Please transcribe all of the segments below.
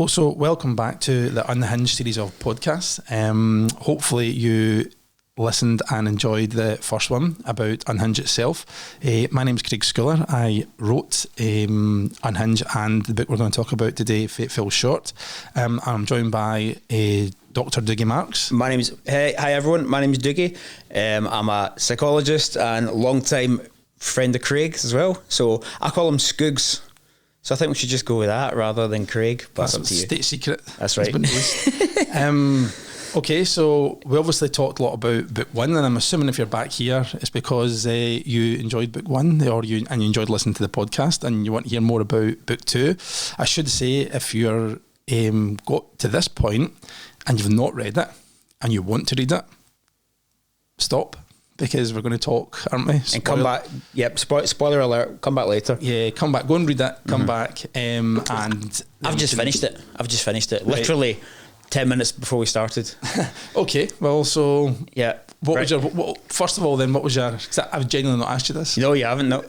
So welcome back to the Unhinged series of podcasts. Hopefully you listened and enjoyed the first one about Unhinged itself. My name's Craig Schuller. I wrote Unhinged, and the book we're going to talk about today, Fate Fell Short. I'm joined by Dr. Dougie Marks. Hi everyone, my name's Dougie. I'm a psychologist and long-time friend of Craig's as well. So I call him Scoogs. So I think we should just go with that rather than Craig. But That's up to you. State secret. That's right. Okay, so we obviously talked a lot about book one, and I'm assuming if you're back here, it's because you enjoyed book one, or you enjoyed listening to the podcast, and you want to hear more about book two. I should say, if you're got to this point and you've not read it and you want to read it, stop, because we're going to talk, aren't we? And come back. Yep. Spoiler alert. Come back later. Yeah, come back. Go and read it. Come back. And I've just finished it. Right. Literally 10 minutes before we started. Okay. Well, so yeah. What was your? First of all, then, what was your? Cause I've genuinely not asked you this. No, you haven't. No.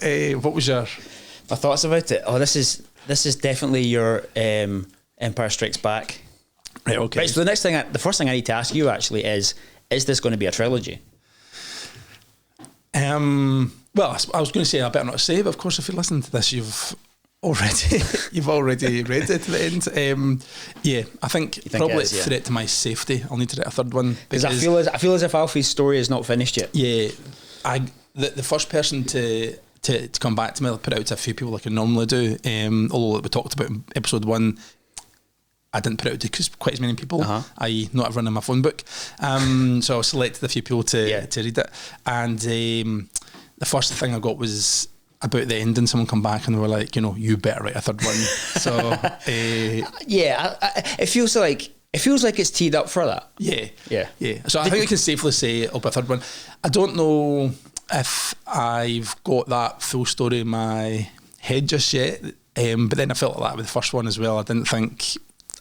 What was your? My thoughts about it. Oh, this is definitely your Empire Strikes Back. Right. Okay. Right, so the first thing I need to ask you actually is this going to be a trilogy? Well, I was going to say I better not say, but of course, if you listen to this, you've already read it to the end. Yeah, I think probably for it to my safety, I'll need to write a third one, because I feel as if Alfie's story is not finished yet. Yeah, the first person to come back to me, I'll put it out to a few people like I normally do. Although we talked about in episode one, I didn't put it out to quite as many people, i.e. not everyone in my phone book. So I selected a few people to read it. And the first thing I got was about the ending. Someone come back and they were like, you better write a third one. So it feels like it's teed up for that. Yeah. So I think we can safely say it'll be a third one. I don't know if I've got that full story in my head just yet. But then I felt like that with the first one as well. I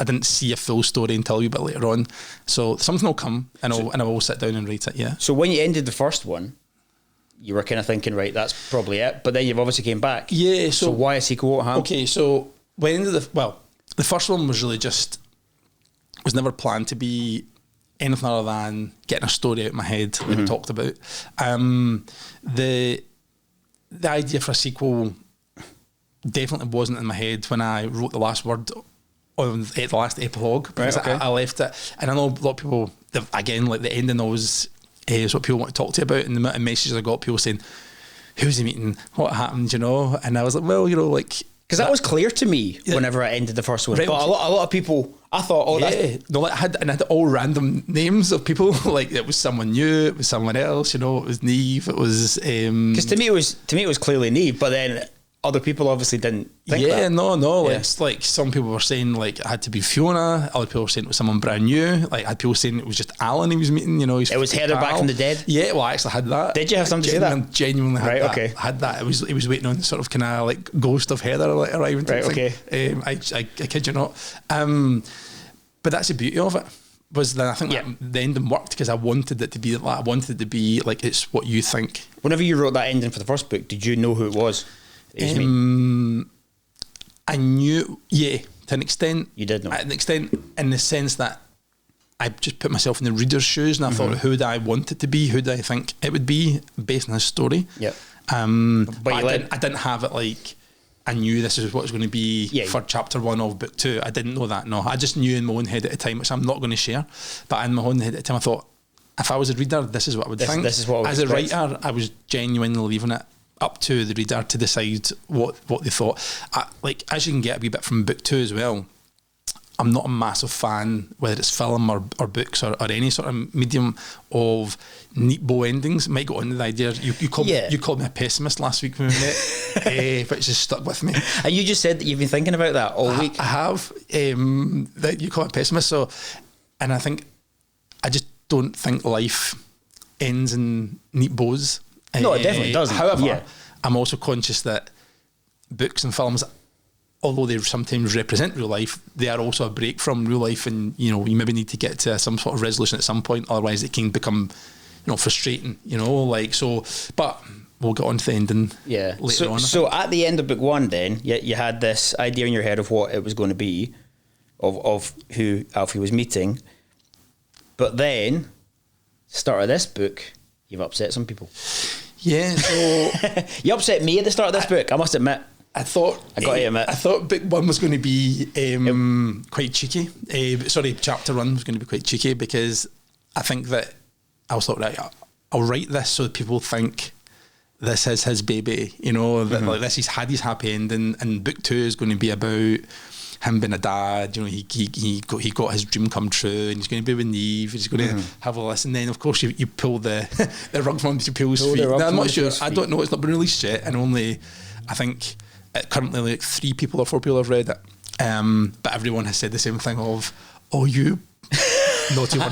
didn't see a full story until a wee bit later on. So something will come, and I will sit down and write it, yeah. So when you ended the first one, you were kind of thinking, right, that's probably it. But then you've obviously came back. Yeah. So why a sequel? What happened? Okay, so when the first one was really was never planned to be anything other than getting a story out of my head, like we talked about. The idea for a sequel definitely wasn't in my head when I wrote the last word on the last epilogue, because I left it, and I know a lot of people, again, like the ending always is what people want to talk to you about, and the messages I got, people saying, who's the meeting, what happened, and I was like, well, because that was clear to me whenever I ended the first one, but a lot of people, I thought, I had all random names of people, like it was someone new, it was someone else, it was Neve, it was because to me it was clearly Neve, but then other people obviously didn't think that. It's like some people were saying like it had to be Fiona, other people were saying it was someone brand new, like I had people saying it was just Alan he was meeting, it was Heather back from the dead. Yeah, well I actually had that. Did you have something to say that? Genuinely had that. Okay. I had that. It was waiting on the sort of kind of like ghost of Heather like arriving. Right, okay. I kid you not. But that's the beauty of it. Was that I think that the ending worked because I wanted it to be like, it's what you think. Whenever you wrote that ending for the first book, did you know who it was? I knew, to an extent. You did know. To an extent, in the sense that I just put myself in the reader's shoes, and I thought, who do I want it to be? Who do I think it would be based on his story? Yep. But I didn't have it like I knew this is what was going to be for chapter 1 of book 2. I didn't know that. No, I just knew in my own head at the time, which I'm not going to share. But in my own head at the time, I thought, if I was a reader, this is what I would think. This is what I would As expect. a writer, I was genuinely leaving it up to the reader to decide what they thought. As you can get a wee bit from book 2 as well, I'm not a massive fan, whether it's film or books or any sort of medium, of neat bow endings. Might go on the idea. You called me a pessimist last week when we met, which has stuck with me. And you just said that you've been thinking about that all week. I have. That you call me a pessimist. So, and I think I just don't think life ends in neat bows. No, it definitely doesn't. However, I'm also conscious that books and films, although they sometimes represent real life, they are also a break from real life, and you maybe need to get to some sort of resolution at some point, otherwise it can become frustrating, but we'll get on to the ending later on. So at the end of book 1 then, you had this idea in your head of what it was going to be, of who Alfie was meeting. But then, start of this book, you've upset some people. Yeah, so you upset me at the start of this book, I must admit. I thought book one was going to be quite cheeky. Chapter one was going to be quite cheeky, because I think that I was thought, right, I'll write this so that people think this is his baby, you know, that like this, he's had his happy ending, and book two is going to be about him being a dad, you know, he got his dream come true, and he's going to be with Niamh, he's going to have all this, and then of course you pull the rug from under people's feet. Now, I'm not sure, I don't know, it's not been released yet, and only, I think, currently like 3 people or 4 people have read it, but everyone has said the same thing of, oh, you naughty one.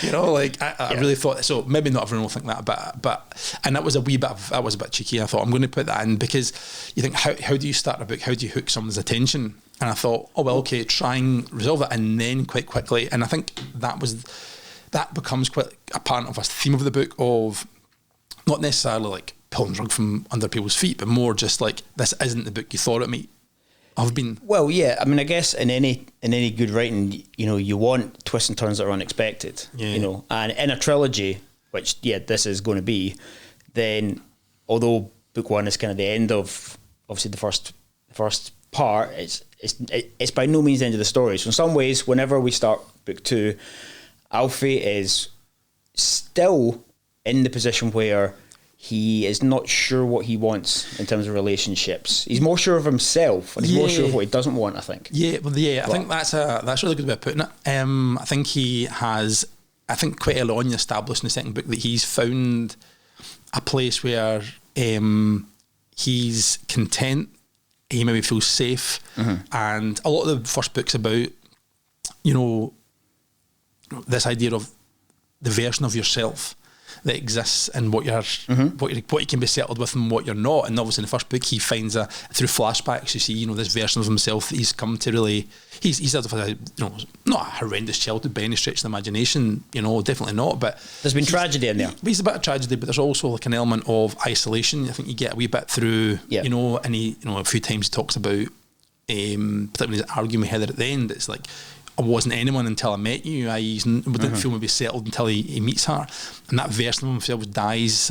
You know, like I really thought, so maybe not everyone will think that, but and that was a bit cheeky. I thought, I'm going to put that in, because you think, how do you start a book, how do you hook someone's attention? And I thought, oh well, okay, try and resolve that, and then quite quickly, and I think that becomes quite a part of a theme of the book, of not necessarily like pulling the rug from under people's feet, but more just like, this isn't the book you thought it might have been. Well, yeah, I mean, I guess in any good writing, you know, you want twists and turns that are unexpected. Yeah. You know, and in a trilogy, which this is going to be, then although book one is kind of the end of obviously the first part, it's by no means the end of the story. So in some ways, whenever we start book two, Alfie is still in the position where he is not sure what he wants in terms of relationships. He's more sure of himself, and he's more sure of what he doesn't want, I think. I think that's a really good way of putting it. I think he has, quite early on you established in the second book that he's found a place where he's content, he maybe feels safe, and a lot of the first book's about, you know, this idea of the version of yourself that exists, and what you can be settled with and what you're not. And obviously in the first book he finds through flashbacks you see, you know, this version of himself that he's come to really, he's had a, you know, not a horrendous childhood by any stretch of the imagination, you know, definitely not, but there's been tragedy in there. He's a bit of tragedy, but there's also like an element of isolation. I think you get a wee bit through, you know, and he, you know, a few times he talks about particularly when he's arguing with Heather at the end, it's like, I wasn't anyone until I met you. I didn't feel maybe settled until he meets her, and that version of himself dies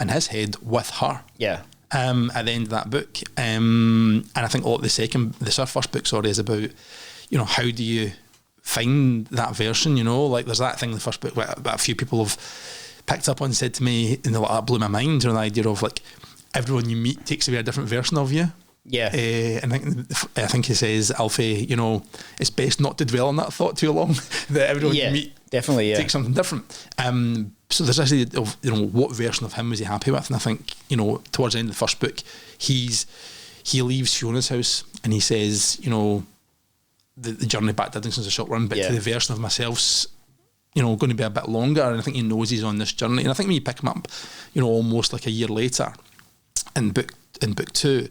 in his head with her. Yeah. At the end of that book, and I think the first book, is about, you know, how do you find that version? You know, like there's that thing in the first book that a few people have picked up on and said to me, and that blew my mind. You know, the idea of like everyone you meet takes away a different version of you. Yeah, and I think he says, Alfie, you know, it's best not to dwell on that thought too long. That everyone you meet definitely takes something different. So there's this idea of, you know, what version of him was he happy with, and I think, you know, towards the end of the first book, he leaves Fiona's house and he says, you know, the journey back to Duddingson's a short run, but to the version of myself's, you know, going to be a bit longer, and I think he knows he's on this journey. And I think when you pick him up, you know, almost like a year later in book two,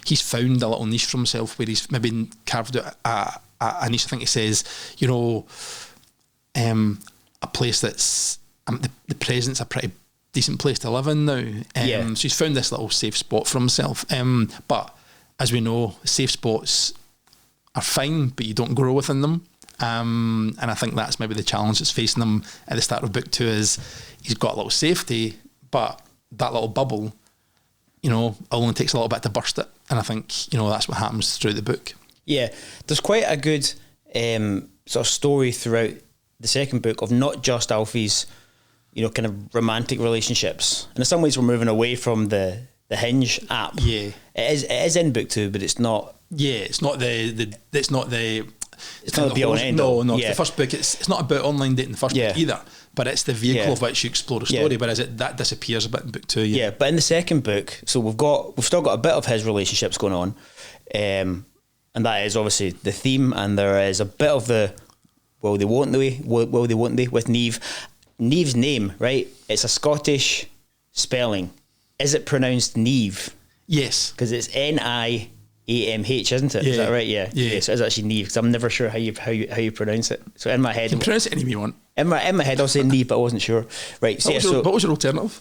he's found a little niche for himself where he's maybe carved out a niche. I think he says, you know, a place that's the present's a pretty decent place to live in now. So he's found this little safe spot for himself. But as we know, safe spots are fine, but you don't grow within them. And I think that's maybe the challenge that's facing him at the start of book two, is he's got a little safety, but that little bubble, you know, it only takes a little bit to burst it. And I think, you know, that's what happens through the book. Yeah, there's quite a good sort of story throughout the second book of not just Alfie's, you know, kind of romantic relationships. And in some ways we're moving away from the Hinge app. Yeah. It is in book two, but it's not. Yeah, it's not the It's not the be on end. No, the first book, it's not about online dating in the first book either, but it's the vehicle of which you explore the story, whereas that disappears a bit in book two. Yeah, but in the second book, so we've still got a bit of his relationships going on, and that is obviously the theme, and there is a bit of the will they won't they with Niamh. Niamh's name, right? It's a Scottish spelling. Is it pronounced Niamh? Yes, because it's Niamh, isn't it? Is that right? Yeah. So it's actually Niamh, because I'm never sure how you pronounce it. So in my head, you can pronounce it any way you want. In my head, I'll say Niamh, but I wasn't sure. Right. What was your alternative?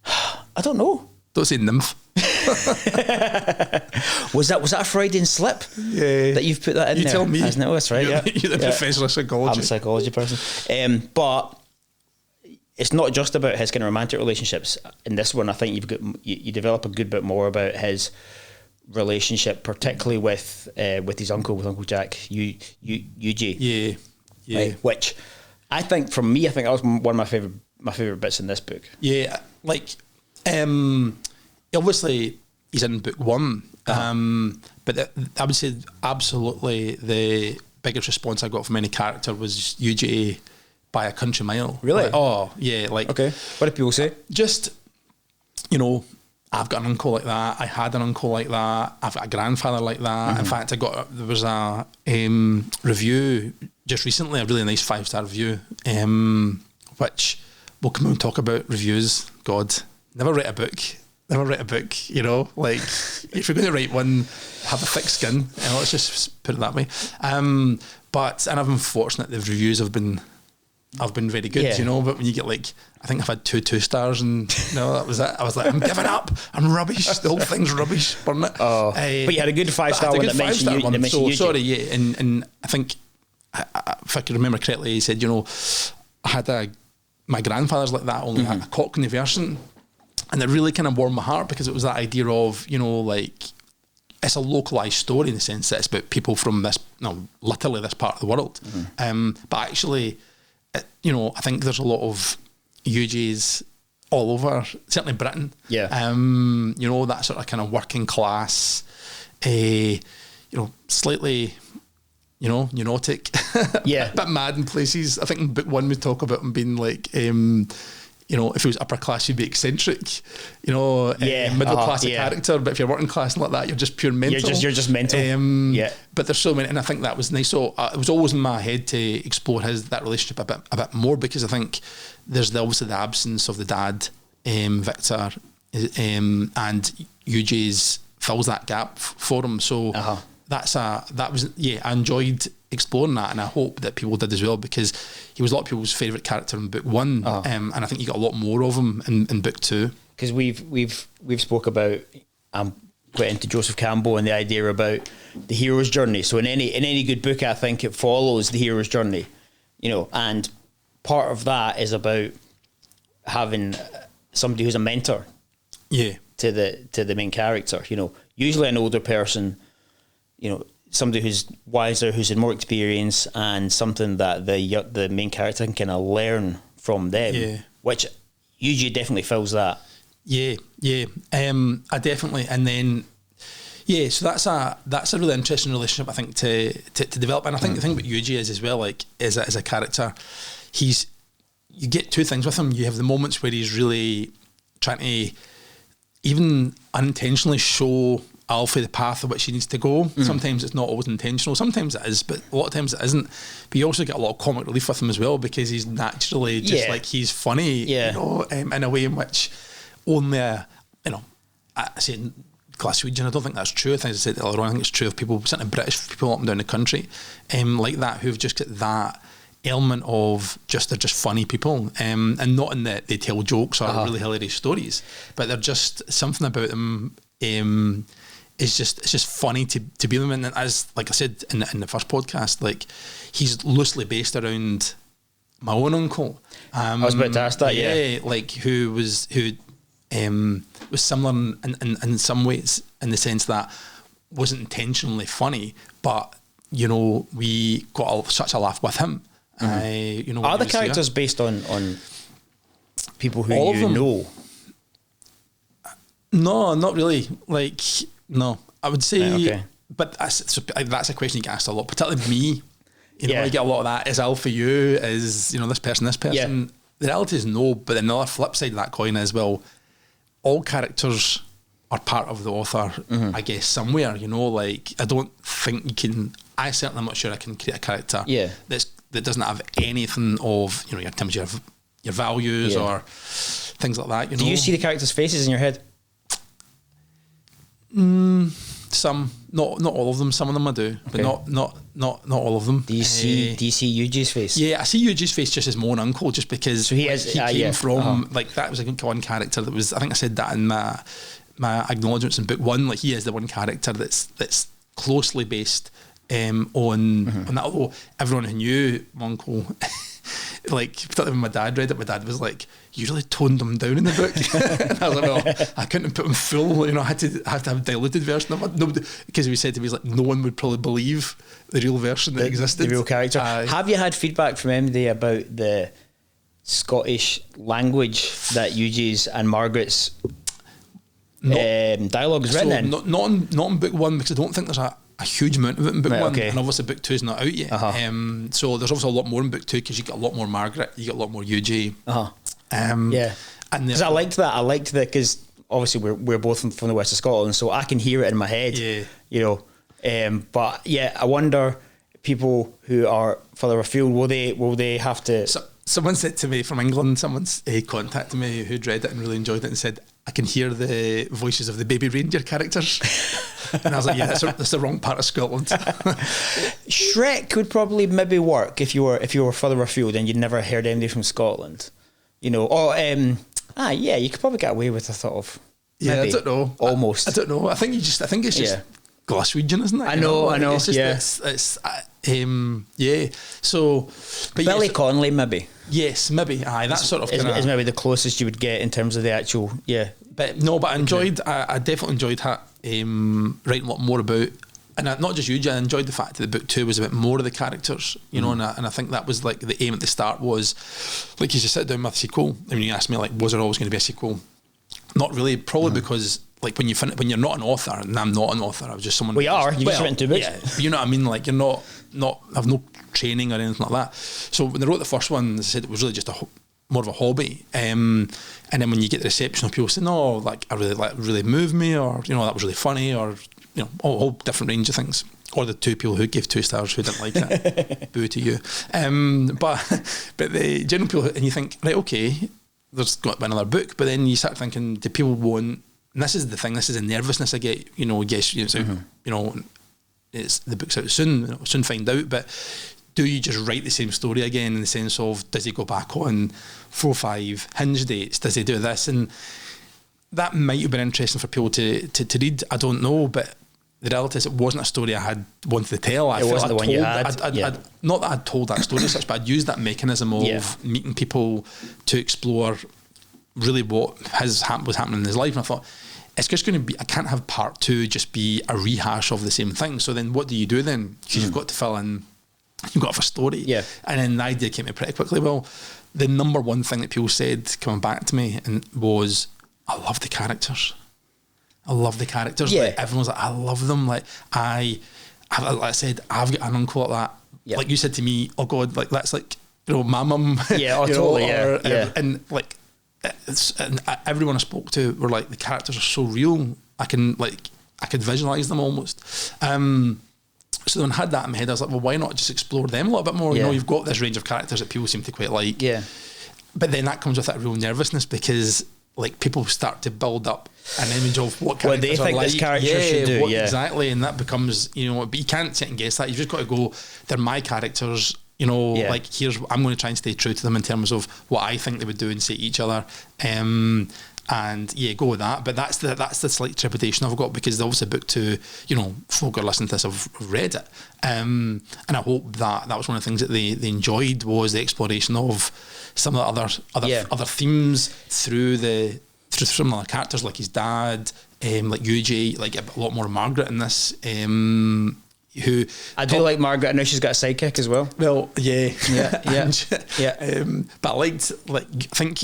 I don't know. Don't say nymph. Was that a Freudian slip? Yeah. That you've put that in you there? tell me. Isn't it? That's right. You're the professor of psychology. I'm a psychology person. But it's not just about his kind of romantic relationships. In this one, I think you develop a good bit more about his relationship, particularly with his uncle, with Uncle Jack, Eugene. Yeah. Yeah. Right? Which I think, for me, that was one of my favorite bits in this book. Yeah, like obviously he's in book one, but I would say absolutely the biggest response I got from any character was UGA by a country mile. Really? Like, oh yeah, like okay. What did people say? Just, you know, I've got an uncle like that. I had an uncle like that. I've got a grandfather like that. Mm-hmm. In fact, there was a review just recently, a really nice 5-star review, which we'll come and talk about reviews. God, never write a book, you know, like if you're going to write one, have a thick skin, let's just put it that way. And I'm fortunate the reviews have been very good, you know, but when you get like, I think I've had 2 stars and that was it. I was like, I'm giving up, I'm rubbish, the whole thing's rubbish, burn it. Oh, but you had a good 5-star one that mentioned you. So sorry, yeah, and I think, if I can remember correctly, he said, you know, I had my grandfather's like that, only a Cockney version, and it really kind of warmed my heart because it was that idea of, you know, like, it's a localised story in the sense that it's about people from this, literally this part of the world. But actually, you know, I think there's a lot of UJs all over, certainly Britain. Yeah. You know, that sort of kind of working class, you know, slightly, you know, neurotic. Yeah. A bit mad in places. I think in book one we talk about him being like, you know, if he was upper class, you'd be eccentric, you know, middle class character. But if you're working class and like that, you're just pure mental. You're just mental. Yeah. But there's so many, and I think that was nice. So it was always in my head to explore that relationship a bit more, because I think there's obviously the absence of the dad, Victor, and UJ's fills that gap for him. So I enjoyed exploring that, and I hope that people did as well, because he was a lot of people's favourite character in book one, and I think you got a lot more of him in book two. Because we've spoke about quite into Joseph Campbell and the idea about the hero's journey. So in any good book, I think it follows the hero's journey, you know, and part of that is about having somebody who's a mentor, to the main character. You know, usually an older person, you know, somebody who's wiser, who's had more experience, and something that the main character can kind of learn from them, which usually definitely fills that. I definitely, and then so that's a really interesting relationship, I think, to develop. And I think the thing about Yuji is as well, like, as a character, you get two things with him. You have the moments where he's really trying to even unintentionally show Alfie the path of which he needs to go. Sometimes it's not always intentional, sometimes it is, but a lot of times it isn't. But you also get a lot of comic relief with him as well, because he's naturally just like, he's funny, you know, in a way in which only I say Glaswegian, I don't think that's true. I think, as I said earlier on, I think it's true of people, certainly British people up and down the country, like that, who've just got that element of they're just funny people, and not in that they tell jokes or really hilarious stories, but they're just something about them. It's just funny to be with him. And as like I said in the first podcast, like, he's loosely based around my own uncle. I was about to ask that, like who was similar in some ways, in the sense that wasn't intentionally funny, but you know, we got such a laugh with him. You know, are the characters based on people who all you know? No, not really. Like, no, I would say, but that's a question you get asked a lot, particularly me. You know, I get a lot of that. Is Alfie you? Is, you know, this person? The reality is no, but another flip side of that coin is, well, all characters are part of the author, I guess, somewhere, you know, like, I don't think you can, I certainly am not sure I can create a character that doesn't have anything of, you know, in terms of your values or things like that, you know. Do you see the characters' faces in your head? Some, not all of them. Some of them I do, but not all of them. Do you see Yuji's face? Yeah, I see Yuji's face just as my own uncle, just because he came from like, that was one character that was, I think I said that in my acknowledgements in book one. Like, he is the one character that's closely based on that. Although everyone who knew my uncle, like particularly when my dad read it, my dad was like, "You really toned him down in the book." And I was like, "Well, I couldn't put him full. You know, I had to have a diluted version of it." Nobody, because he said to me, "He's like, no one would probably believe the real version that existed, the real character." Have you had feedback from anybody about the Scottish language that Euge's and Margaret's dialogue is written in? Not in book one, because I don't think there's a huge amount of it in book one, and obviously book two is not out yet. So there's obviously a lot more in book two, because you get a lot more Margaret, you get a lot more Euge. Yeah, because I liked that. I liked that because obviously we're both from the west of Scotland, so I can hear it in my head. Yeah, you know. But yeah, I wonder, people who are further afield, will they have to? Someone said to me from England, someone's contacted me who'd read it and really enjoyed it, and said, "I can hear the voices of the baby reindeer characters." And I was like, "Yeah, that's the wrong part of Scotland." Shrek would probably maybe work if you were further afield and you'd never heard anybody from Scotland, you know. Or yeah, you could probably get away with a thought of. Yeah, maybe, I don't know. Almost. I don't know. I think it's just Glaswegian, isn't it? I know. It's just, yeah. So, but Billy Connolly, maybe. Yes, maybe. Aye, that sort of is maybe the closest you would get in terms of the actual. Yeah. But no, I enjoyed. I definitely enjoyed writing a lot more about. And not just Euge, I enjoyed the fact that the book two was a bit more of the characters, you know, and I think that was like the aim at the start was, like, you sit down with a sequel. I mean, you asked me, like, was there always going to be a sequel? Not really, probably because, like, when you're not an author, and I'm not an author, I was just someone. We are. You just written two books. Yeah, you know what I mean? Like, you're not have no training or anything like that. So when they wrote the first one, they said it was really just more of a hobby. And then when you get the reception of people saying, "No, like, I really moved me," or, you know, "That was really funny," or, you know, a whole different range of things. Or the two people who gave 2 stars who didn't like it. Boo to you. But the general people, and you think, right, okay, there's got to be another book, but then you start thinking, do people want? And this is the thing. This is the nervousness I get. You know, yes, you know, it's the book's out soon. You know, we'll soon find out. But do you just write the same story again, in the sense of, does he go back on 4 or 5 hinge dates? Does he do this? And that might have been interesting for people to read. I don't know, but the reality is, it wasn't a story I had wanted to tell. It wasn't the one you had. Not that I'd told that story as such, but I'd used that mechanism of meeting people to explore really what was happening in his life. And I thought, it's just going to be, I can't have part 2 just be a rehash of the same thing. So then what do you do then? Because you've got to fill in, you've got to have a story. Yeah. And then the idea came to me pretty quickly. Well, the number one thing that people said coming back to me was, I love the characters. I love the characters. Yeah. Like, everyone's like, I love them. Like I said, I've got an uncle like that. Yeah. Like you said to me, oh God, like that's like, you know, my mum. Yeah, totally. And like, and everyone I spoke to were like, the characters are so real. I could visualize them almost. So when I had that in my head, I was like, well, why not just explore them a little bit more? You know, you've got this range of characters that people seem to quite like. Yeah. But then that comes with that real nervousness, because like people start to build up an image of what characters they think this character should do. Exactly, and that becomes, you know, but you can't sit and guess that. You've just got to go, they're my characters, you know, like I'm going to try and stay true to them in terms of what I think they would do and say to each other. And go with that. But that's the slight trepidation I've got, because obviously book 2, you know, folk who are listening to this have read it. And I hope that was one of the things that they enjoyed, was the exploration of some of the other themes through some of the characters, like his dad, like Euge, like a lot more Margaret in this. Who I do like Margaret. I know she's got a sidekick as well. Well, yeah. And, but I liked, like, I think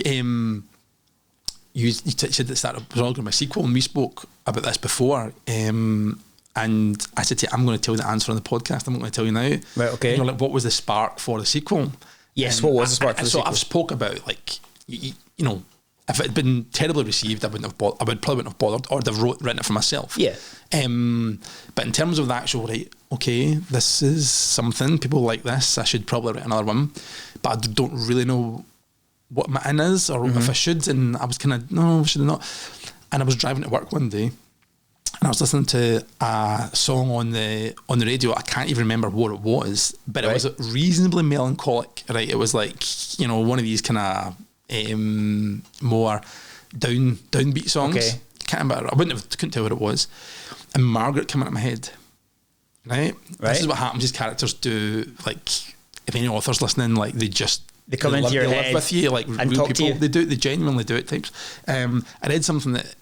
you said that started was all going to be a sequel, and we spoke about this before. And I said to you, I'm going to tell you the answer on the podcast. I'm not going to tell you now. Right, okay. And you're like, what was the spark for the sequel? Yes, what was the spark for the sequel? So I've spoke about, like, you know, if it had been terribly received, I probably wouldn't have bothered, or they've written it for myself. Yeah. But in terms of the actual, right, okay, this is something, people like this, I should probably write another one, but I don't really know what my in is, or if I should, and I was kind of, no, should I not? And I was driving to work one day, and I was listening to a song on the radio. I can't even remember what it was, but it was reasonably melancholic, right? It was like, you know, one of these kind of more downbeat songs. Okay. can't remember. Couldn't tell what it was. And Margaret came into my head. Right? This is what happens. These characters do. Like, if any authors listening, like they come into your head live with you, like and real talk people. to you. They genuinely do at times. I read something that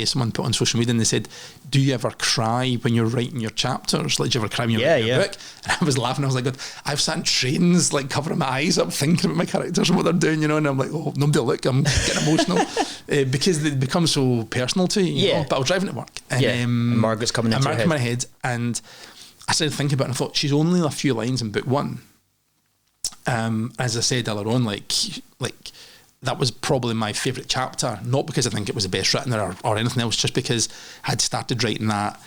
someone put on social media, and they said, "Do you ever cry when you're writing your chapters? Like, do you ever cry when you're writing your book?" And I was laughing. I was like, God, I've sat in trains, like covering my eyes up, thinking about my characters and what they're doing, and I'm like, oh, nobody will look. I'm getting emotional because they become so personal to you. You know? But I was driving to work, and Margaret's coming into my head, and I started thinking about it, and I thought, she's only a few lines in book one. As I said earlier on, like that was probably my favourite chapter, not because I think it was the best written or anything else, just because I'd started writing that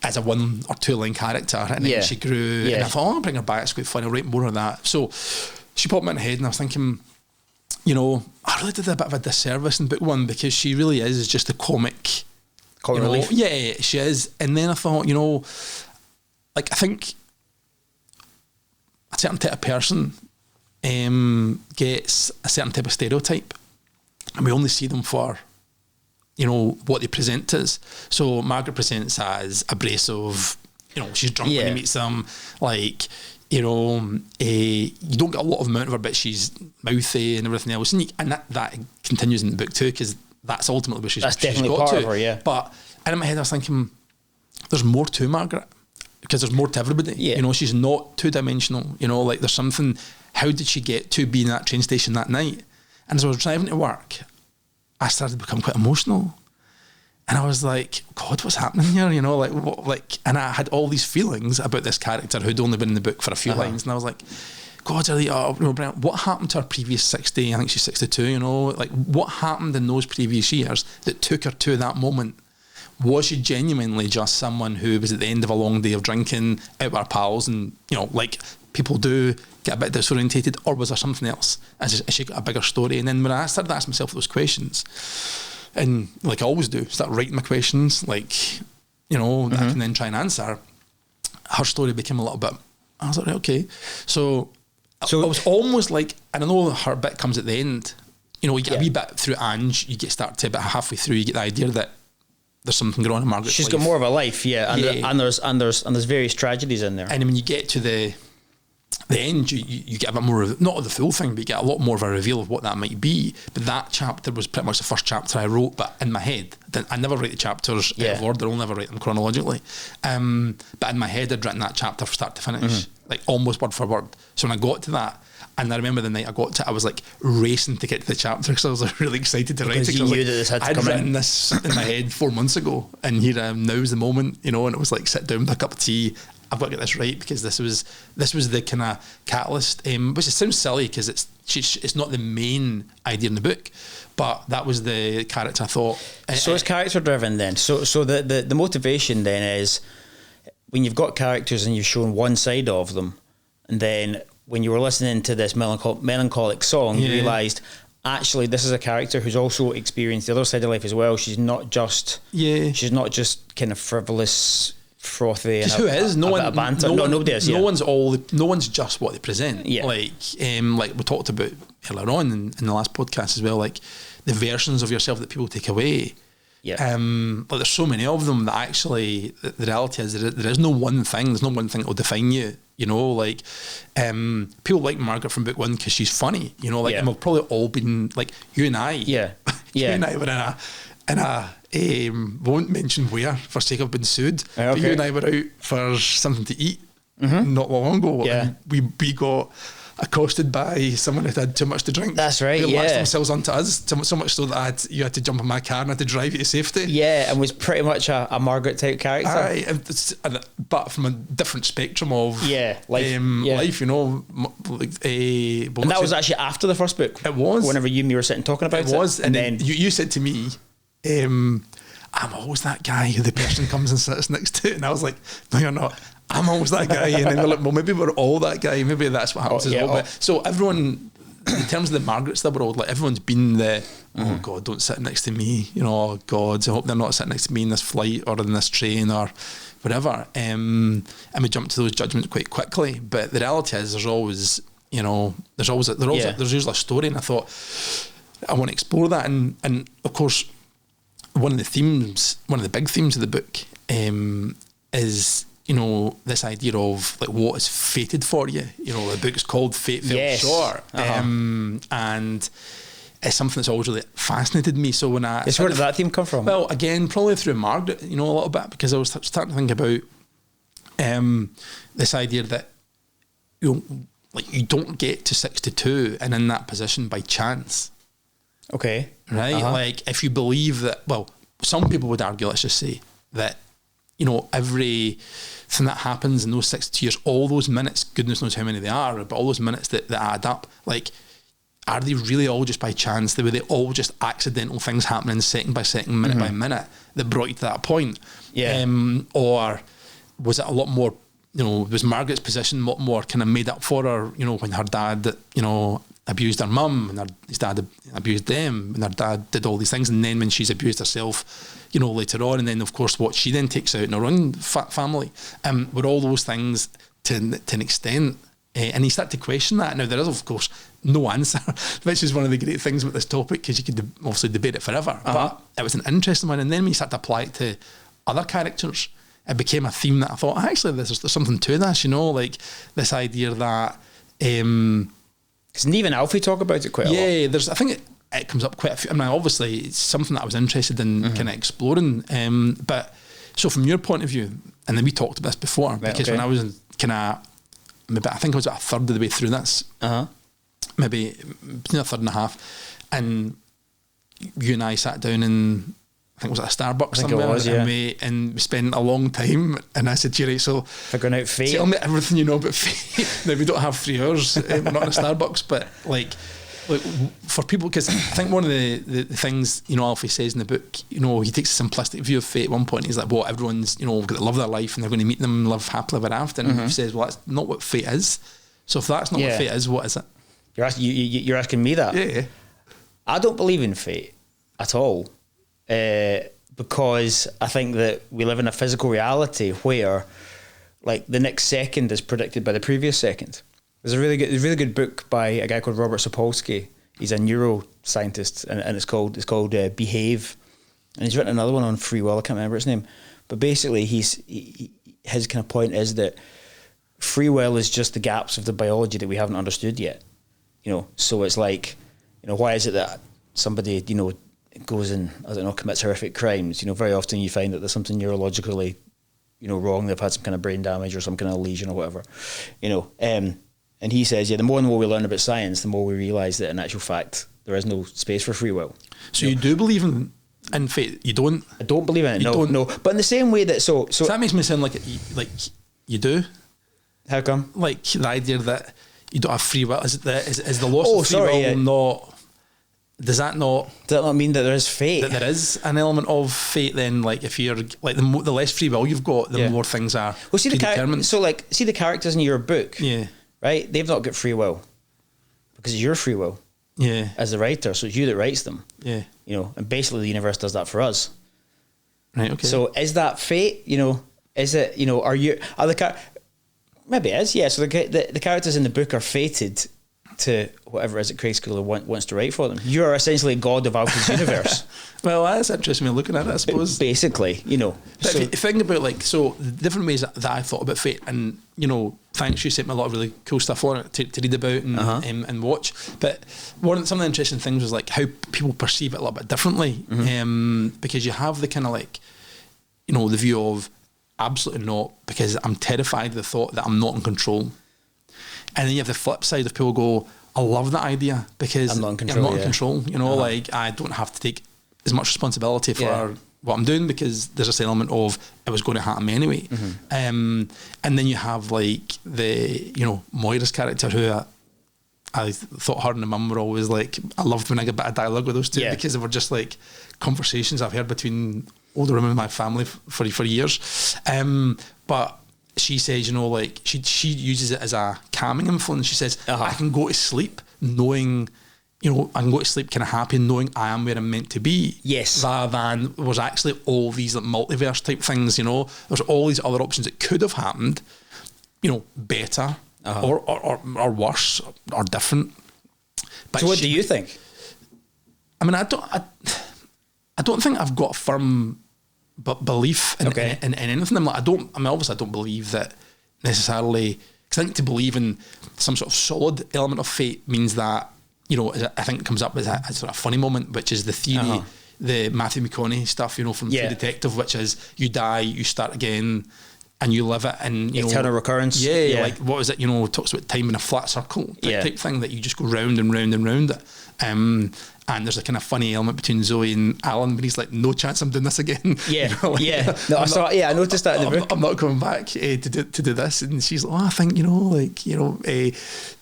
as a 1 or 2 line character, and then she grew, and I thought, I'll bring her back, it's quite fun, I'll write more of that. So she popped me in the head, and I was thinking, you know, I really did a bit of a disservice in book one, because she really is just the comic relief. Yeah, she is. And then I thought, you know, like, I think a certain type of person gets a certain type of stereotype, and we only see them for, you know, what they present as. So Margaret presents as abrasive, you know, she's drunk when he meets them, like, you know, you don't get a lot of amount of her, but she's mouthy and everything else, and that continues in the book too, because that's ultimately where she's definitely got part to. of her, But in my head I was thinking, there's more to Margaret, because there's more to everybody. You know, she's not two-dimensional, you know, like there's something. How did she get to be in that train station that night? And as I was driving to work, I started to become quite emotional. And I was like, God, what's happening here? You know, and I had all these feelings about this character who'd only been in the book for a few lines. And I was like, God, what happened to her previous 60? I think she's 62, you know, like what happened in those previous years that took her to that moment? Was she genuinely just someone who was at the end of a long day of drinking out with her pals and, you know, like people do, get a bit disorientated, or was there something else? Has she got a bigger story? And then when I started asking myself those questions, and like I always do, start writing my questions, like, you know, that I can then try and answer, her story became a little bit, I was like, right, okay. So I was almost like, and I know her bit comes at the end, you know, you get a wee bit through Ange, you get started to about halfway through, you get the idea that there's something going on in Margaret's life. She's got more of a life, and there's various tragedies in there. And when you get to the end, you get a bit more of, not of the full thing, but you get a lot more of a reveal of what that might be. But that chapter was pretty much the first chapter I wrote, but in my head. I never write the chapters out of order, I'll never write them chronologically. But in my head, I'd written that chapter from start to finish, like almost word for word. So when I got to that, and I remember the night I got to it, I was like racing to get to the chapter, because I was like really excited to write it. Because you knew that this had to come in. I'd written this in my head 4 months ago, and here I am, now's the moment, you know, and it was like, sit down, pick up a tea, I've got to get this right, because this was the kind of catalyst, which it sounds silly because it's not the main idea in the book, but that was the character I thought. So it's character driven then. So the motivation then is when you've got characters and you've shown one side of them, and then when you were listening to this melancholic song, you realised, actually, this is a character who's also experienced the other side of life as well. She's not just kind of frivolous, frothy, and who is no one banter. Nobody is. No one's just what they present. Like we talked about earlier on in the last podcast as well. Like the versions of yourself that people take away. But there's so many of them that actually the reality is there is no one thing. There's no one thing that will define you. You know, like people like Margaret from book one because she's funny. You know, like and we've probably all been like you and I. You and I were in a won't mention where for sake of being sued. But you and I were out for something to eat not long ago. And we got accosted by someone who had too much to drink. That's right. They latched themselves onto us so much so that you had to jump in my car and I had to drive you to safety. Yeah, and was pretty much a Margaret type character. Aye, but from a different spectrum of life, you know. And that was actually after the first book. It was. Whenever you and me were sitting talking about it. It was, and then you said to me, I'm always that guy who the person comes and sits next to, and I was like, no, you're not. I'm always that guy. And then we're like, well, maybe we're all that guy. Maybe that's what happens as well. But so everyone, in terms of the Margarets of the world, like everyone's been the, oh God, don't sit next to me. You know, oh God, I hope they're not sitting next to me in this flight or in this train or whatever. And we jump to those judgments quite quickly. But the reality is there's always, you know, there's usually a story. And I thought, I want to explore that. And of course, one of the big themes of the book is, you know, this idea of like what is fated for you. You know, the book is called Fate Fell Short, and it's something that's always really fascinated me. So when where did that theme come from? Well, again, probably through Margaret, you know, a little bit, because I was starting to think about this idea that, you know, like you don't get to 62 and in that position by chance. Okay. Right? Like if you believe that, well, some people would argue, let's just say, that, you know, everything that happens in those 62 years, all those minutes, goodness knows how many they are, but all those minutes that add up, like, are they really all just by chance? Were they all just accidental things happening second by second, minute by minute that brought you to that point? Yeah. Or was it a lot more, you know, was Margaret's position a lot more kind of made up for her, you know, when her dad, you know, abused her mum and his dad abused them and her dad did all these things, and then when she's abused herself, you know, later on, and then of course what she then takes out in her own family, were all those things to an extent. And you start to question that. Now, there is, of course, no answer, which is one of the great things about this topic, because you could obviously debate it forever. But it was an interesting one. And then when you start to apply it to other characters, it became a theme that I thought, actually, there's something to this, you know, like this idea that... Because even Alfie talk about it quite a lot. Yeah, I think it comes up quite a few. I mean, obviously, it's something that I was interested in kind of exploring. But so from your point of view, and then we talked about this before, because when I was kind of... Maybe I think I was about a third of the way through this, maybe between a third and a half, and you and I sat down in, I think it was at a Starbucks somewhere, and we spent a long time, and I said to you, right, so figuring out fate. Tell me everything you know about fate. Now, we don't have 3 hours, we're not in a Starbucks, but like for people, because I think one of the things, you know, Alfie says in the book, you know, he takes a simplistic view of fate at one point. He's like, well, everyone's, you know, going to love their life and they're going to meet them and live happily ever after. And he says, well, that's not what fate is. So if that's not what fate is, what is it? You're asking me that? Yeah. I don't believe in fate at all, because I think that we live in a physical reality where, like, the next second is predicted by the previous second. There's a really good book by a guy called Robert Sapolsky. He's a neuroscientist, and it's called Behave. And he's written another one on free will. I can't remember his name, but basically his kind of point is that free will is just the gaps of the biology that we haven't understood yet. You know, so it's like, you know, why is it that somebody, you know, goes and, I don't know, commits horrific crimes? You know, very often you find that there's something neurologically, you know, wrong. They've had some kind of brain damage or some kind of lesion or whatever. You know. And he says, the more and more we learn about science, the more we realise that in actual fact, there is no space for free will. So you do believe in fate? You don't? I don't believe in it, no. But in the same way that... So that makes me sound like you do. How come? Like the idea that you don't have free will. Is the loss of free will not... Does that not mean that there is fate? That there is an element of fate then, like if you're... Like the less free will you've got, the more things are predetermined. See the characters in your book? Yeah. Right? They've not got free will because it's your free will. Yeah. As the writer, so it's you that writes them. Yeah. You know, and basically the universe does that for us. Right. Okay. So is that fate? You know, is it? You know, maybe it is. Yeah. So the characters in the book are fated to whatever it is that Craig Schooler wants to write for them. You are essentially God of Alfie's universe. Well, that's interesting looking at it, I suppose. Basically, you know. But if you think about, like, so the different ways that I thought about fate, and, you know, thanks, you sent me a lot of really cool stuff on it to read about and watch. But some of the interesting things was, like, how people perceive it a little bit differently. Because you have the kind of, like, you know, the view of absolutely not, because I'm terrified of the thought that I'm not in control. And then you have the flip side of people go, I love that idea because I'm not in control. You know, like I don't have to take as much responsibility for what I'm doing because there's this element of it was going to happen anyway. And then you have like you know, Moira's character, who I thought her and the mum were always like, I loved when I got a bit of dialogue with those two because they were just like conversations I've heard between older women in my family for years. But she says, you know, like she uses it as a calming influence. She says, I can go to sleep knowing, you know, I can go to sleep kind of happy knowing I am where I'm meant to be. Yes. Rather than there was actually all these like multiverse type things, you know, there's all these other options that could have happened, you know, better or worse or different. But so what do you think? I mean, I don't think I've got a firm belief in anything. Obviously I don't believe that necessarily, because I think to believe in some sort of solid element of fate means that, you know, I think it comes up as a sort of funny moment, which is the theory, the Matthew McConaughey stuff, you know, from True Detective, which is you die, you start again, and you live it, and you eternal recurrence. Yeah, like what was it? You know, talks about time in a flat circle type thing, that you just go round and round and round it. And there's a kind of funny element between Zoe and Alan, but he's like, no chance I'm doing this again. Yeah, you know, like, No, I noticed that in the book. I'm not coming back to do this. And she's like, I think,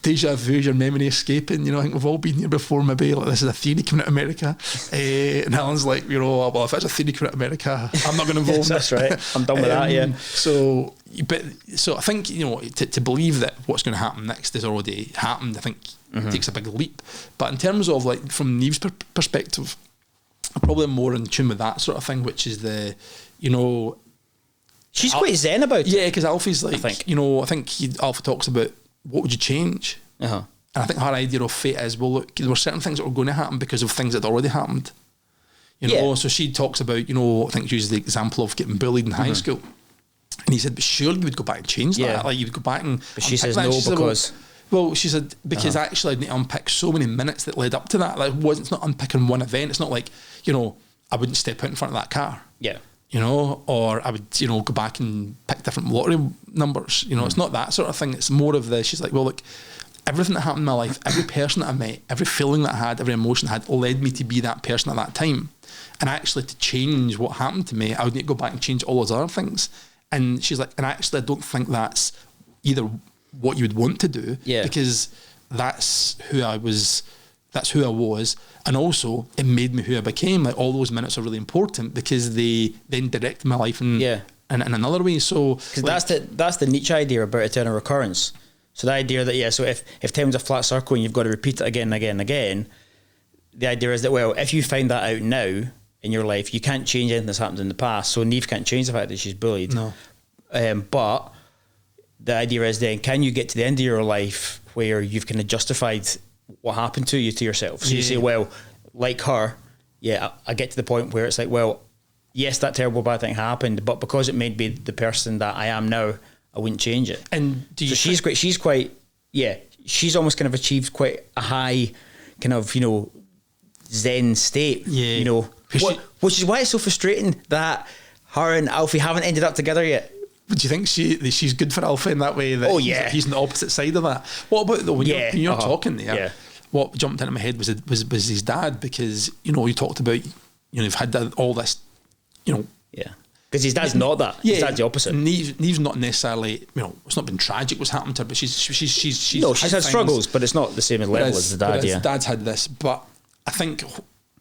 deja vu, your memory escaping. You know, I think we've all been here before. Maybe like this is a theory coming out of America. And Alan's like, well, if that's a theory coming out of America, I'm not going to involve. That's right. I'm done with that. Yeah. So I think, you know, to believe that what's going to happen next has already happened, I think takes a big leap. But in terms of like from Neve's perspective, I'm probably more in tune with that sort of thing, which is the, you know, she's quite zen about it. Yeah, because Alfie's like, I think Alfie talks about what would you change, and I think her idea of fate is, well, look, there were certain things that were going to happen because of things that had already happened. You know, so she talks about, you know, I think she uses the example of getting bullied in high school. And he said, but surely you would go back and change that. Like you would go back and... But she says no because... Well, she said, because actually I'd need to unpick so many minutes that led up to that. Like it's not unpicking one event. It's not like, you know, I wouldn't step out in front of that car. Yeah. You know, or I would, you know, go back and pick different lottery numbers. You know, it's not that sort of thing. It's more of she's like, well, look, everything that happened in my life, every person that I met, every feeling that I had, every emotion I had led me to be that person at that time. And actually to change what happened to me, I would need to go back and change all those other things. And she's like, and actually I don't think that's either what you would want to do, because that's who I was, and also it made me who I became. Like all those minutes are really important because they then direct my life in another way. So because that's the Nietzsche idea about eternal recurrence. So the idea that so if time's a flat circle and you've got to repeat it again and again and again, the idea is that, well, if you find that out now in your life, you can't change anything that's happened in the past. So Neve can't change the fact that she's bullied. No. But the idea is then, can you get to the end of your life where you've kind of justified what happened to you to yourself? So you say, well, like her, I get to the point where it's like, well, yes, that terrible bad thing happened, but because it made me the person that I am now, I wouldn't change it. And do you she's almost kind of achieved quite a high kind of, you know, zen state, you know, which is why it's so frustrating that her and Alfie haven't ended up together yet. Do you think she's good for Alfie in that way? That he's on the opposite side of that. What about though when you're talking there? Yeah. What jumped into my head was his dad, because you know you talked about, you know, you've had all this, you know. Yeah. Because his dad's not that. His dad's the opposite. Neve's not necessarily, you know, it's not been tragic what's happened to her, but she's no, she's had struggles, but it's not the same level as the dad. His dad's had this, but I think,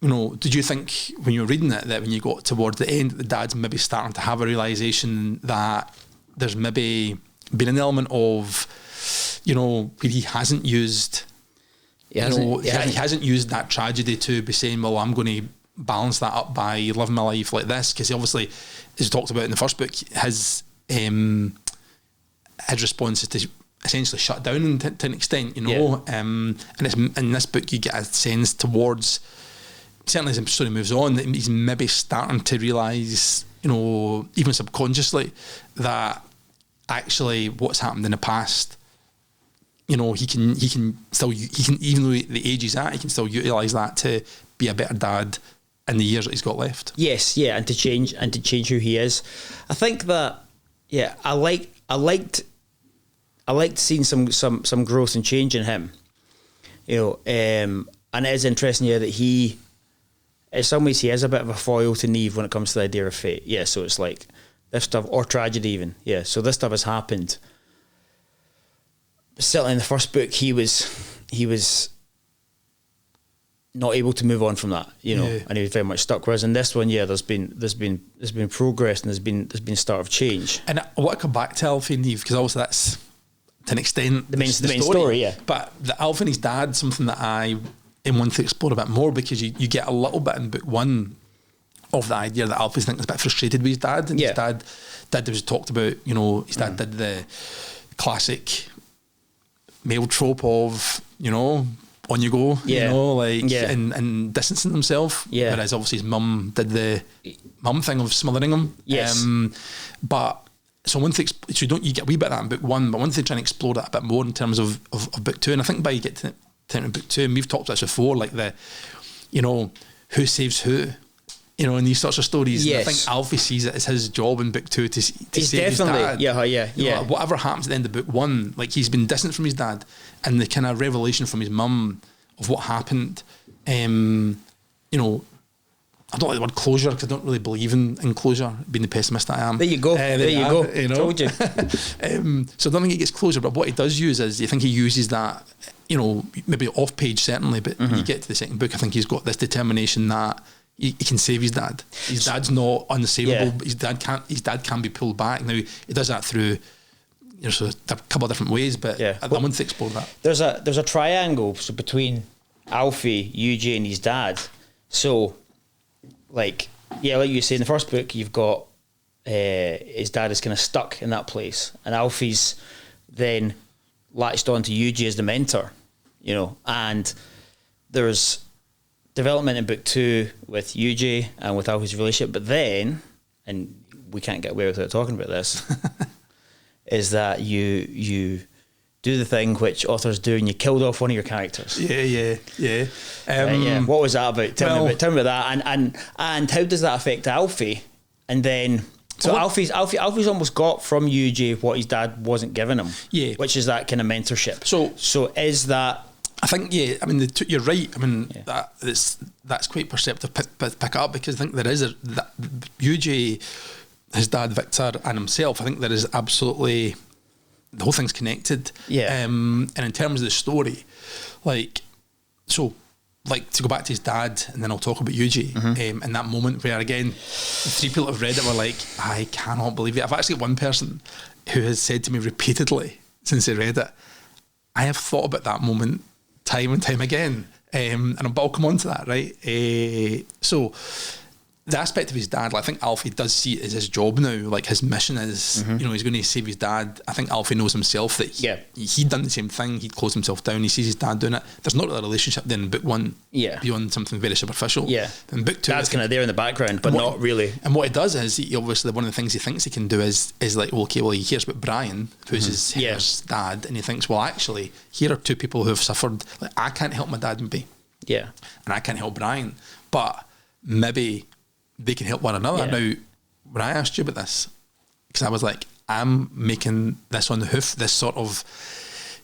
you know, did you think when you were reading it that when you got towards the end, the dad's maybe starting to have a realisation that there's maybe been an element of, you know, where he hasn't used, he hasn't used that tragedy to be saying, well, I'm going to balance that up by living my life like this, because he obviously, as we talked about in the first book, his response is to essentially shut down to an extent, you know. And it's, in this book you get a sense towards, certainly as the story moves on, that he's maybe starting to realise, you know, even subconsciously, that actually what's happened in the past, you know, he can still, even though the age he's at, he can still utilise that to be a better dad in the years that he's got left. Yes, and to change who he is. I think that I liked seeing some growth and change in him. You know, and it is interesting that he, in some ways, he is a bit of a foil to Neve when it comes to the idea of fate. Yeah, so it's like this stuff, or tragedy even. Yeah, so this stuff has happened. But certainly in the first book, he was not able to move on from that, you know, and he was very much stuck. Whereas in this one, there's been progress and there's been start of change. And I want to come back to Alfie and Neve, because obviously that's to an extent the main story. Yeah, but the Alfie and his dad, something that I want to explore a bit more, because you get a little bit in book one of the idea that Alfie's thinking is a bit frustrated with his dad, and his dad was talked about, you know, his dad did the classic male trope of, you know, on you go, you Yeah. know, like, Yeah. and distancing himself. Yeah. Whereas obviously his mum did the mum thing of smothering him. Yes. But so one thing, so you get a wee bit of that in book one, but one thing trying to explore that a bit more in terms of book two, and I think by you get to book two, and we've talked about this before, like you know, who saves who, you know, in these sorts of stories. Yes. And I think Alfie sees it as his job in book two to He's save his definitely, dad. yeah. You know, whatever happens at the end of book one, like he's been distant from his dad, and the kind of revelation from his mum of what happened, you know, I don't like the word closure because I don't really believe in closure, being the pessimist I am. There you go. There you go. You know? Told you. So I don't think it gets closure, but what he does use is, I think he uses that, you know, maybe off page certainly, but when you get to the second book, I think he's got this determination that he can save his dad. His dad's not unsavable. Yeah. But his dad can be pulled back. Now he does that through, you know, so a couple of different ways, but I want to explore that. There's a triangle so between Alfie, Eugene, and his dad. So, like you say in the first book, you've got his dad is kind of stuck in that place, and Alfie's then latched on to Eugene as the mentor, you know, and there's development in book two with Eugene and with Alfie's relationship, but then, and we can't get away without talking about this, is that you do the thing which authors do, and you killed off one of your characters. Yeah. What was that about? Tell me about that, and how does that affect Alfie? And then, so Alfie's almost got from Eugene what his dad wasn't giving him. Yeah, which is that kind of mentorship. So is that? I think I mean you're right. I mean that's quite perceptive. Pick up because I think there is that Eugene, his dad Victor, and himself. I think there is absolutely. The whole thing's connected. Yeah. And in terms of the story, to go back to his dad, and then I'll talk about Eugene, in that moment where, again, the three people that have read it were like, I cannot believe it. I've actually got one person who has said to me repeatedly since they read it, I have thought about that moment time and time again. And I'll come on to that, right? So the aspect of his dad, like, I think Alfie does see it as his job now. Like, his mission is, you know, he's going to save his dad. I think Alfie knows himself that he'd done the same thing. He'd closed himself down. He sees his dad doing it. There's not really a relationship then in book one beyond something very superficial. Yeah. In book two, that's kind of there in the background, but not really. And what he does is, he obviously, one of the things he thinks he can do is like, well, okay, well, he hears about Brian, who's his dad, and he thinks, well, actually, here are two people who have suffered. Like, I can't help my dad maybe. Yeah. And I can't help Brian. But maybe they can help one another. Yeah. Now, when I asked you about this, because I was like, I'm making this on the hoof, this sort of,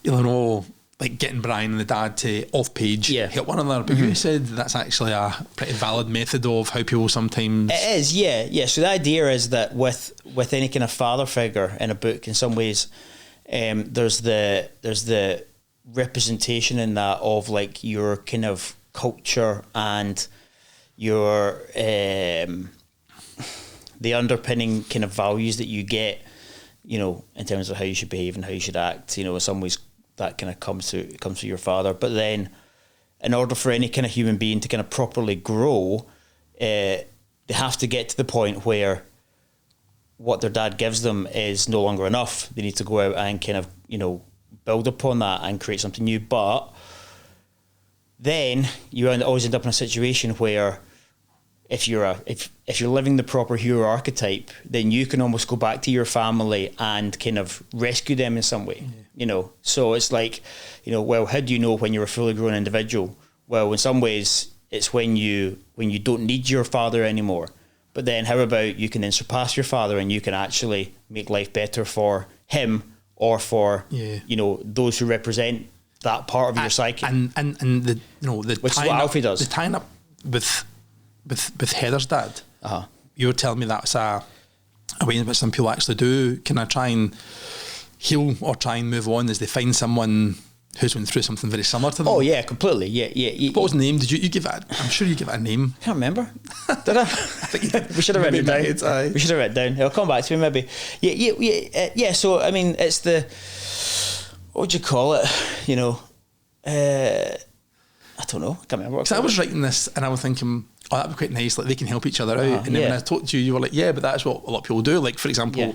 you know, like getting Brian and the dad to off page help one another. But you said that's actually a pretty valid method of how people sometimes. It is, yeah. So the idea is that with any kind of father figure in a book, in some ways, there's the representation in that of like your kind of culture and your the underpinning kind of values that you get, you know, in terms of how you should behave and how you should act. You know, in some ways that kind of comes through your father. But then, in order for any kind of human being to kind of properly grow, they have to get to the point where what their dad gives them is no longer enough. They need to go out and kind of, you know, build upon that and create something new. But then you always end up in a situation where if you're living the proper hero archetype, then you can almost go back to your family and kind of rescue them in some way, you know. So it's like, you know, well, how do you know when you're a fully grown individual? Well, in some ways, it's when you don't need your father anymore. But then, how about you can then surpass your father and you can actually make life better for him or for you know, those who represent that part of your psyche. And the, you know, the which is what Alfie does. The tying up with Heather's dad. You were telling me that's a way in which some people actually do kind of try and heal or try and move on as they find someone who's went through something very similar to them. Oh yeah, completely. Yeah. What was the name? Did you give it? I'm sure you give it a name. I can't remember. Did I? I think you did. We should have written it down. We should have written it down. It'll come back to me maybe. Yeah. So I mean, it's the, what would you call it? You know, I don't know. I can't remember. Because I was writing this and I was thinking, oh, that'd be quite nice. Like, they can help each other out. And then when I talked to you, you were like, yeah, but that's what a lot of people do. Like, for example,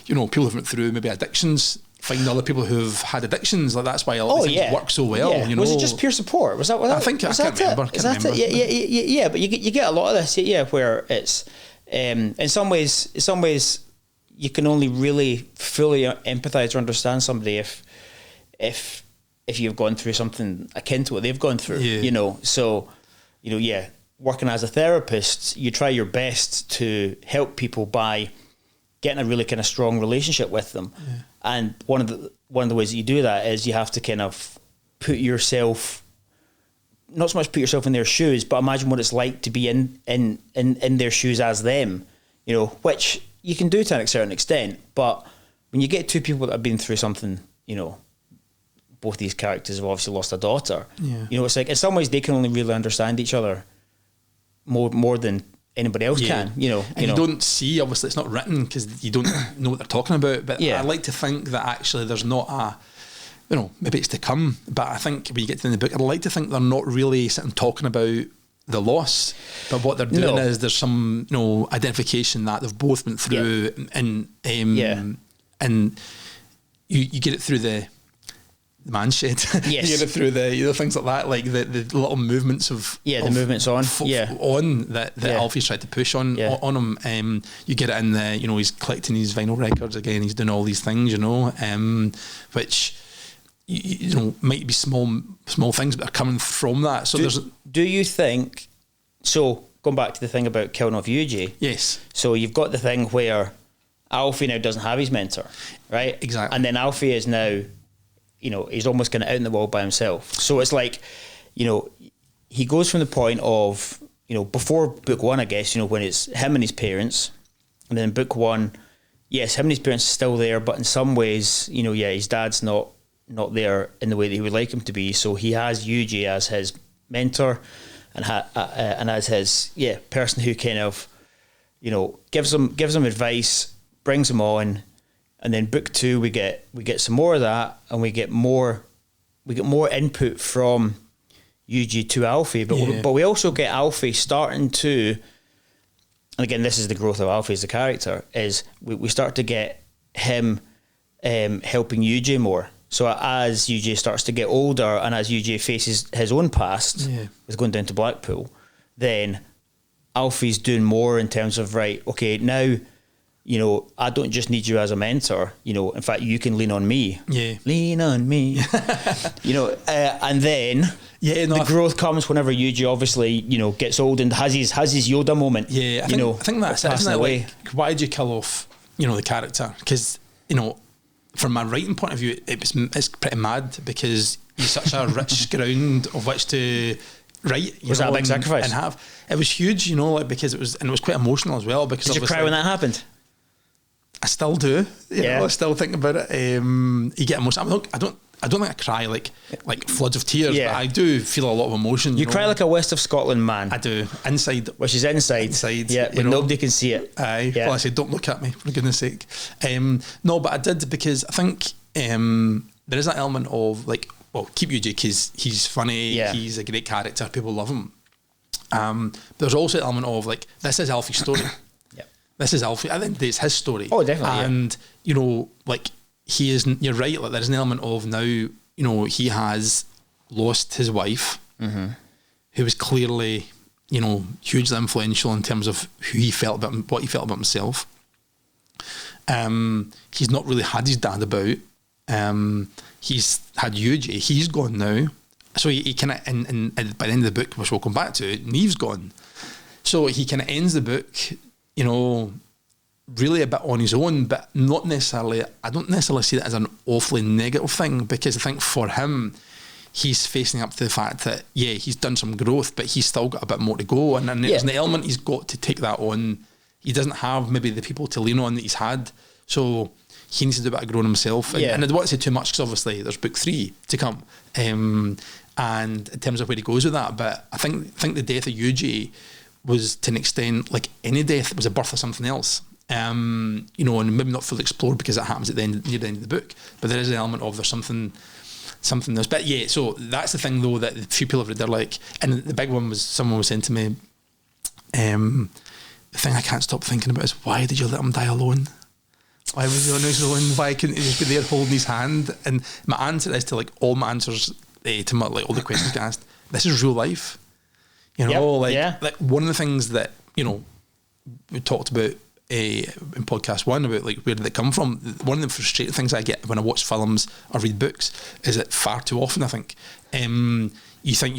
you know, people who went through maybe addictions finding other people who've had addictions. Like that's why a lot of things work so well. Yeah. You know, was it just peer support? Was that? I think I can't remember. Yeah. But you get a lot of this. Yeah, where it's in some ways you can only really fully empathise or understand somebody if you've gone through something akin to what they've gone through. Yeah. You know, so working as a therapist, you try your best to help people by getting a really kind of strong relationship with them. Yeah. And one of the ways that you do that is you have to kind of put yourself, not so much put yourself in their shoes, but imagine what it's like to be in their shoes as them, you know, which you can do to a certain extent. But when you get two people that have been through something, you know, both these characters have obviously lost a daughter. Yeah. You know, it's like in some ways they can only really understand each other more than anybody else can. You know, and you don't see, obviously it's not written because you don't know what they're talking about. But yeah. I like to think that actually there's not a, you know, maybe it's to come. But I think when you get to the book, I'd like to think they're not really sitting talking about the loss, but what they're doing is there's some, you know, identification that they've both went through, and you get it through the man shed. Yes. You get it through the things like that, like the little movements of the movements on that Alfie's tried to push on him. You get it in the, you know, he's collecting these vinyl records again. He's doing all these things, you know, which. You know, might be small things, but are coming from that. So do you think? So going back to the thing about killing off Yuji. Yes. So you've got the thing where Alfie now doesn't have his mentor, right? Exactly. And then Alfie is now, you know, he's almost kind of out in the world by himself. So it's like, you know, he goes from the point of, you know, before book one, I guess, you know, when it's him and his parents, and then book one, yes, him and his parents are still there, but in some ways, you know, his dad's not there in the way that he would like him to be. So he has Yuji as his mentor and as his person who kind of, you know, gives him advice, brings him on, and then book two we get some more of that, and we get more input from Yuji to Alfie, but we also get Alfie starting to, and again this is the growth of Alfie as a character, is we start to get him helping Yuji more. So as Yuji starts to get older and as Yuji faces his own past with going down to Blackpool, then Alfie's doing more in terms of, right, okay, now, you know, I don't just need you as a mentor, you know, in fact, you can lean on me. Yeah. Lean on me. You know, and then the growth comes whenever Yuji obviously, you know, gets old and has his Yoda moment. Yeah, I think that's it, isn't it? Like, why did you kill off, you know, the character? Because, you know, from my writing point of view, it's pretty mad because he's such a rich ground of which to write. Was that a big sacrifice? And have it was huge, you know, like because it was quite emotional as well. Because did you cry when that happened? I still do. You know, I still think about it. You get emotional. I don't think I cry like floods of tears, but I do feel a lot of emotion. You cry like a West of Scotland man. I do. Inside. Which is inside. Yeah, but nobody can see it. Aye. Yeah. Well, I said, don't look at me, for goodness sake. No, but I did because I think there is that element of like, well, keep Yuji because he's funny, he's a great character, people love him. There's also an element of like, this is Alfie's story. This is Alfie. I think it's his story. Oh, definitely. And, you know, like, he is, you're right, like there's an element of now, you know, he has lost his wife, who was clearly, you know, hugely influential in terms of who he felt about, what he felt about himself. He's not really had his dad about. He's had Yuji, he's gone now. So he kind of, and by the end of the book, which we'll come back to, Neve's gone. So he kind of ends the book, you know, really a bit on his own, but not necessarily, I don't necessarily see that as an awfully negative thing, because I think for him, he's facing up to the fact that, he's done some growth, but he's still got a bit more to go. And there's an element he's got to take that on. He doesn't have maybe the people to lean on that he's had. So he needs to do a bit of growing himself. And I don't want to say too much, because obviously there's book 3 to come. And in terms of where he goes with that, but I think the death of Yuji was, to an extent, like any death, was a birth of something else. You know, and maybe not fully explored because it happens at the end, near the end of the book. But there is an element of there's something else. But so that's the thing though, that a few people have read. They're like, and the big one was, someone was saying to me, the thing I can't stop thinking about is, why did you let him die alone? why was he on his own? Why couldn't he just be there holding his hand? And my answer is to like all my answers to my, like all the questions get asked. This is real life, you know. Like one of the things that we talked about in podcast 1 about like where did it come from. One of the frustrating things I get when I watch films or read books is that far too often I think you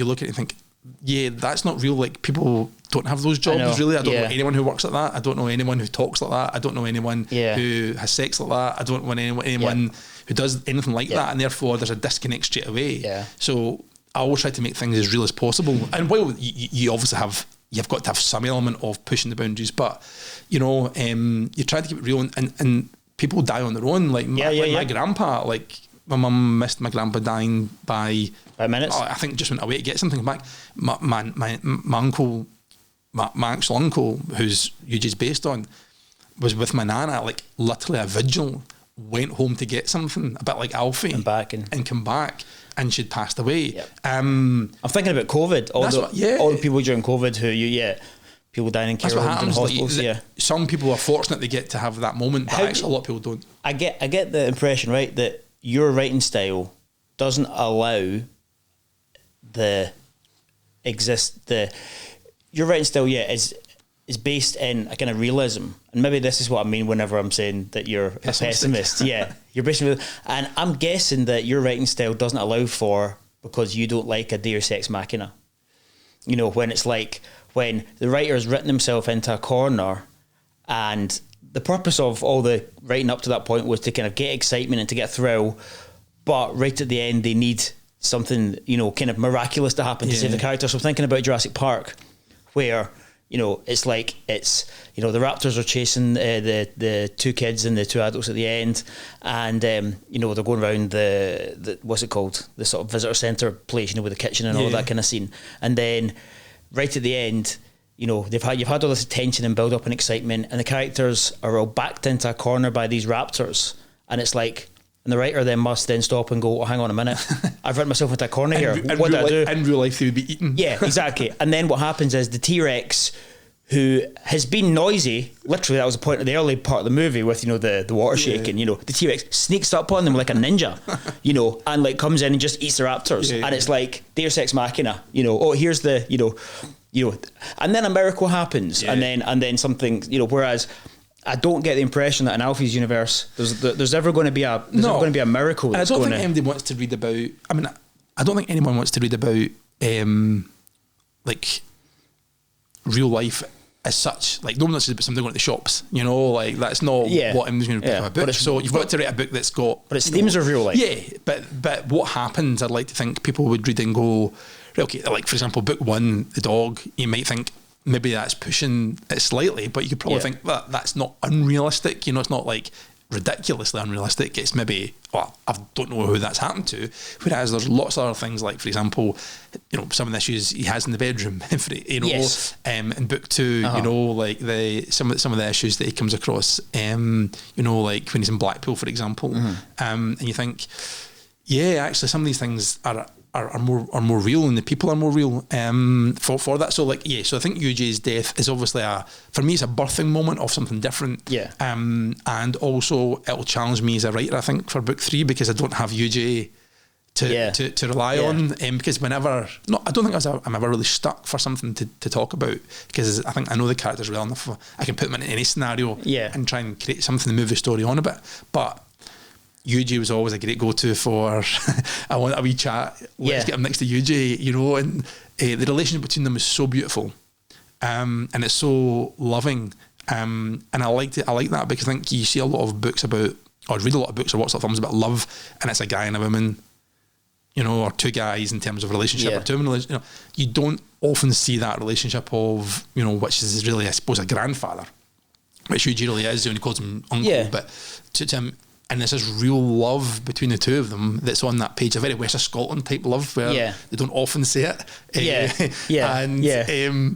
look at it and think, yeah, that's not real. Like people don't have those jobs really. I don't know anyone who works like that. I don't know anyone who talks like that. I don't know anyone who has sex like that. I don't know anyone who does anything like that, and therefore there's a disconnect straight away. So I always try to make things as real as possible. And while you obviously you've got to have some element of pushing the boundaries, but you try to keep it real, and people die on their own. Like my grandpa, like my mum missed my grandpa dying by 5 minutes. I think just went away to get something back. My uncle, my actual uncle, who's UJ's based on, was with my nana, like literally a vigil, went home to get something, a bit like Alfie, and come back, and she'd passed away. I'm thinking about COVID. All the people during COVID who people dying in care homes and hospitals. Like, some people are fortunate they get to have that moment, but actually a lot of people don't. I get the impression, right, that your writing style doesn't allow your writing style is based in a kind of realism, and maybe this is what I mean whenever I'm saying that you're a pessimist. You're basically, and I'm guessing that your writing style doesn't allow for, because you don't like a Deus Ex Machina, when it's like when the writer's written himself into a corner, and the purpose of all the writing up to that point was to kind of get excitement and to get a thrill, but right at the end they need something, kind of miraculous to happen to save the character. So I'm thinking about Jurassic Park, where, it's like, the raptors are chasing the two kids and the two adults at the end, and, they're going around the what's it called? The sort of visitor centre place, with the kitchen and all that kind of scene. And then right at the end, you've had all this tension and build up and excitement, and the characters are all backed into a corner by these raptors, and it's like, and the writer then must then stop and go, hang on a minute, I've written myself into a corner here. What do I do? In real life, they would be eaten. Yeah, exactly. And then what happens is the T-Rex, who has been noisy, literally that was the point of the early part of the movie with, the water shaking, the T-Rex sneaks up on them like a ninja, and like comes in and just eats the raptors. And it's like Deus Ex Machina, here's the, and then a miracle happens, and then something, whereas I don't get the impression that in Alfie's universe there's ever going to be a miracle. And I don't think anybody wants to read about. I mean, I don't think anyone wants to read about like real life as such. Like no one wants to read about something going to the shops. Like that's not what I'm going to pick up a book. So you've got to write a book that's got. But its themes are real life. Yeah, but what happens? I'd like to think people would read and go, okay, like for example, book 1, the dog. You might think, maybe that's pushing it slightly, but you could probably think that's not unrealistic. It's not like ridiculously unrealistic. It's maybe, I don't know who that's happened to. Whereas there's lots of other things, like for example, some of the issues he has in the bedroom. In book 2, like some of the issues that he comes across. Like when he's in Blackpool, for example, and you think, actually, some of these things are more real, and the people are more real for that. So so I think UJ's death is obviously for me it's a birthing moment of something different. And also it'll challenge me as a writer, I think, for book 3, because I don't have UJ to rely on. Because I don't think I'm ever really stuck for something to talk about, because I think I know the characters well enough. I can put them in any scenario and try and create something to move the story on a bit. But UJ was always a great go-to for I want a wee chat, let's get him next to UJ, and the relationship between them is so beautiful, and it's so loving, and I like that, because I think you see a lot of books about, or read a lot of books or watch a lot of films about love, and it's a guy and a woman, or two guys in terms of relationship, or two women, you don't often see that relationship of, which is really, I suppose, a grandfather, which UJ really is, when he calls him uncle, but to him. And there's this real love between the two of them that's on that page, a very West of Scotland type love, where they don't often say it.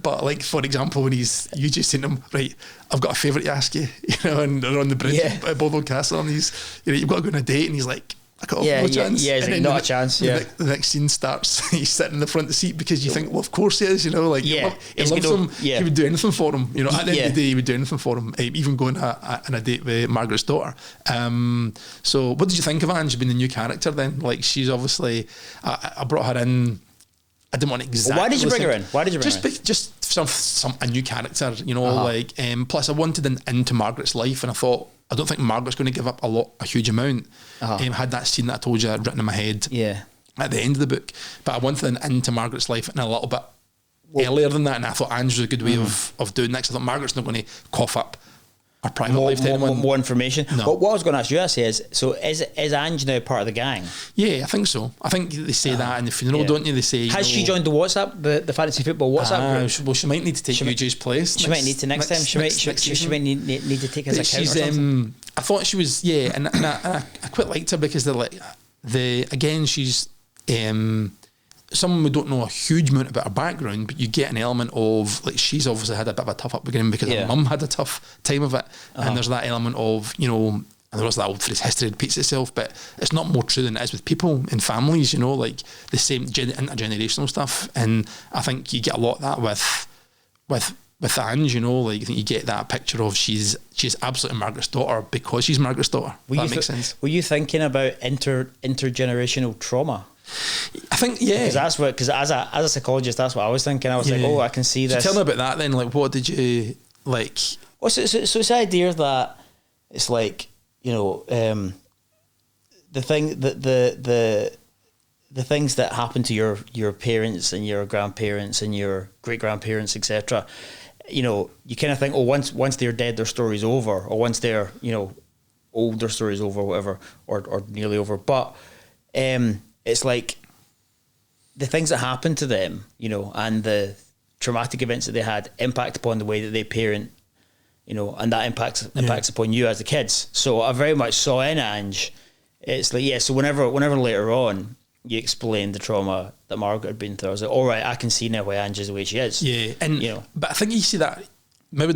But like, for example, when you just saying to him, right, I've got a favourite to ask you, and they're on the bridge at Bothwell Castle, and you've got to go on a date, and he's like, I got no chance. Yeah, and not a chance. Yeah. The next scene starts, he's sitting in the front of the seat because you think, well, of course he is, you know, like, he loves him, he would do anything for him, you know, at the end of the day, he would do anything for him, even going on a date with Margaret's daughter. So what did you think of Ange being the new character then? Like, she's obviously, I brought her in, I didn't want to exactly. Why did you bring her in? Just a new character, you know, like, plus I wanted an into Margaret's life, and I thought, I don't think Margaret's going to give up a huge amount. Had that scene that I told you I'd written in my head at the end of the book, but I wanted an into Margaret's life and a little bit earlier than that, and I thought Ange was a good way of doing that, because I thought Margaret's not going to cough up her private life to anyone. More information. No. But what I was going to ask you, actually, is Ange now part of the gang? Yeah, I think so. I think they say that in the funeral, don't you? They say, has she joined the WhatsApp, the fantasy football WhatsApp group? Well, she might need to take UJ's place. She might need to next time. She might need to take his account or something. I thought she was, and I quite liked her because she's someone we don't know a huge amount about her background, but you get an element of, like, she's obviously had a bit of a tough upbringing because her mum had a tough time of it, and there's that element of, you know, and there's that old phrase, history repeats itself, but it's not more true than it is with people in families, you know, like the same intergenerational stuff. And I think you get a lot of that with Ange, you know, like, I think you get that picture of she's absolutely Margaret's daughter because she's Margaret's daughter. That makes sense. Were you thinking about intergenerational trauma? I think, because as a psychologist, that's what I was thinking. I was like, I can see this. So tell me about that then. Like, what did you like? Well, so it's the idea that it's like, you know, the things that happen to your parents and your grandparents and your great grandparents, etc. You know, you kind of think, once they're dead, their story's over, or once they're, you know, old, their story's over, whatever, or nearly over. But it's like the things that happen to them, you know, and the traumatic events that they had impact upon the way that they parent, you know, and that impacts upon you as the kids. So I very much saw in Ange, it's like, so whenever later on you explained the trauma that Margaret had been through, I was like, all right, I can see now why Ange is the way she is. Yeah, and, you know, but I think you see that, maybe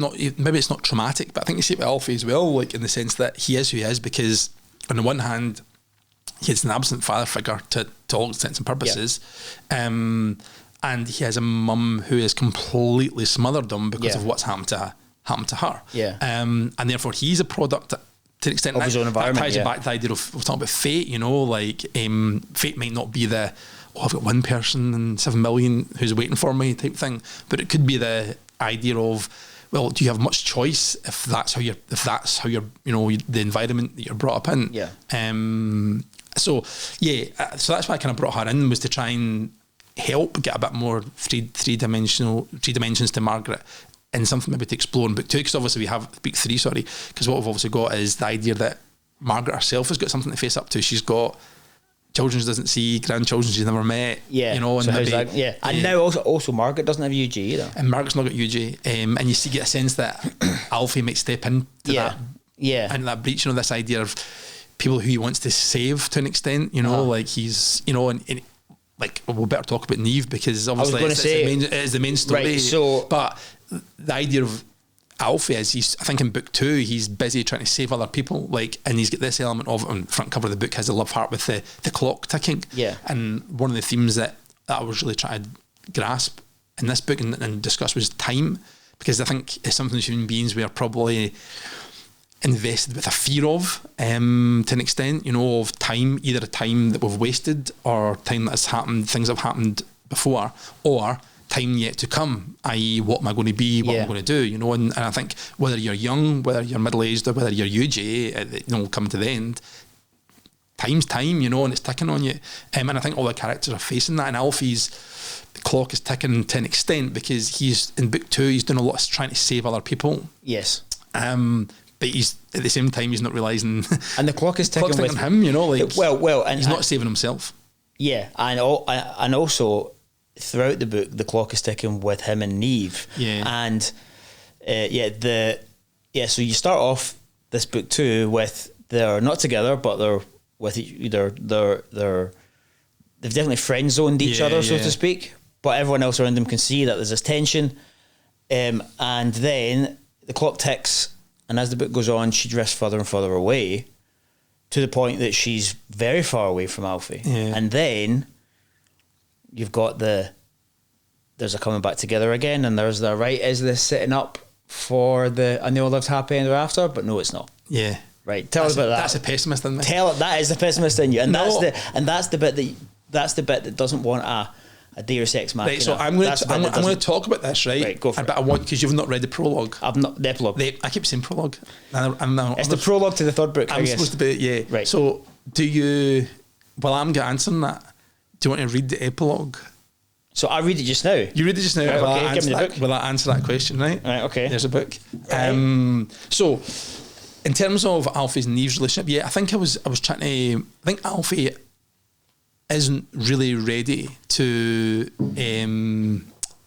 it's not traumatic, but I think you see it with Alfie as well, like, in the sense that he is who he is because on the one hand, he's an absent father figure to all intents and purposes, and he has a mum who has completely smothered him because of what's happened to her. And therefore he's a product to an extent of his own environment. That ties you back to the idea of, we're talking about fate, you know, like, fate might not be the, I've got one person and 7 million who's waiting for me type thing, but it could be the idea of, well, do you have much choice if that's how you're, you know, the environment that you're brought up in? So that's why I kind of brought her in, was to try and help get a bit more three dimensions to Margaret, and something maybe to explore in book 2, because obviously we have book 3, because what we've obviously got is the idea that Margaret herself has got something to face up to. She's got children she doesn't see, grandchildren she's never met, you know, and so and now also Margaret doesn't have UJ either, and Margaret's not got UJ, and you get a sense that Alfie might step into that, into that breach, you know, this idea of people who he wants to save to an extent, you know, like he's, you know, and like, we'll better talk about Niamh, because obviously it's the main story. Right, so, but the idea of Alfie is, I think in book 2, he's busy trying to save other people, like, and he's got this element of, on the front cover of the book, has a love heart with the clock ticking. And one of the themes that I was really trying to grasp in this book and discuss was time, because I think it's something as human beings we are probably invested with a fear of, to an extent, you know, of time, either a time that we've wasted or time that has happened, things that have happened before, or time yet to come, i.e. what am I going to be, what am I going to do, you know, and I think whether you're young, whether you're middle-aged, or whether you're UJ, you know, come to the end, time's time, you know, and it's ticking on you, and I think all the characters are facing that, and Alfie's clock is ticking to an extent, because he's, in book 2, he's doing a lot of trying to save other people. But he's, at the same time, he's not realising, and the clock is ticking with him, you know, like, and he's not saving himself. And also throughout the book, the clock is ticking with him and Niamh. And so you start off this book 2 with, they're not together, but they're with they've definitely friend zoned each other, so to speak. But everyone else around them can see that there's this tension, and then the clock ticks. And as the book goes on, she drifts further and further away to the point that she's very far away from Alfie. Yeah. And then you've got there's a coming back together again, and there's the right, is this setting up for the "and they all lived happy ever after"? But no, it's not. Yeah. Right. Tell us about that. That's a pessimist in me. That is the pessimist in you, and No. that's the bit that doesn't want a Deus Ex Machina. Right, so I'm going to talk about this, right? Right, go for it. But I want, because you've not read the prologue. I've not the epilogue. I keep saying prologue. It's the prologue to the third book. I'm supposed to be, yeah. Right. So do you? Well, I'm answering that. Do you want to read the epilogue? So I read it just now. You read it just now. Right, will, okay, I give me the book. will I answer that question, right? Right, okay. There's a book. Right. So, in terms of Alfie's and Eve's relationship, yeah, I think I was trying to. I think Alfie isn't really ready to.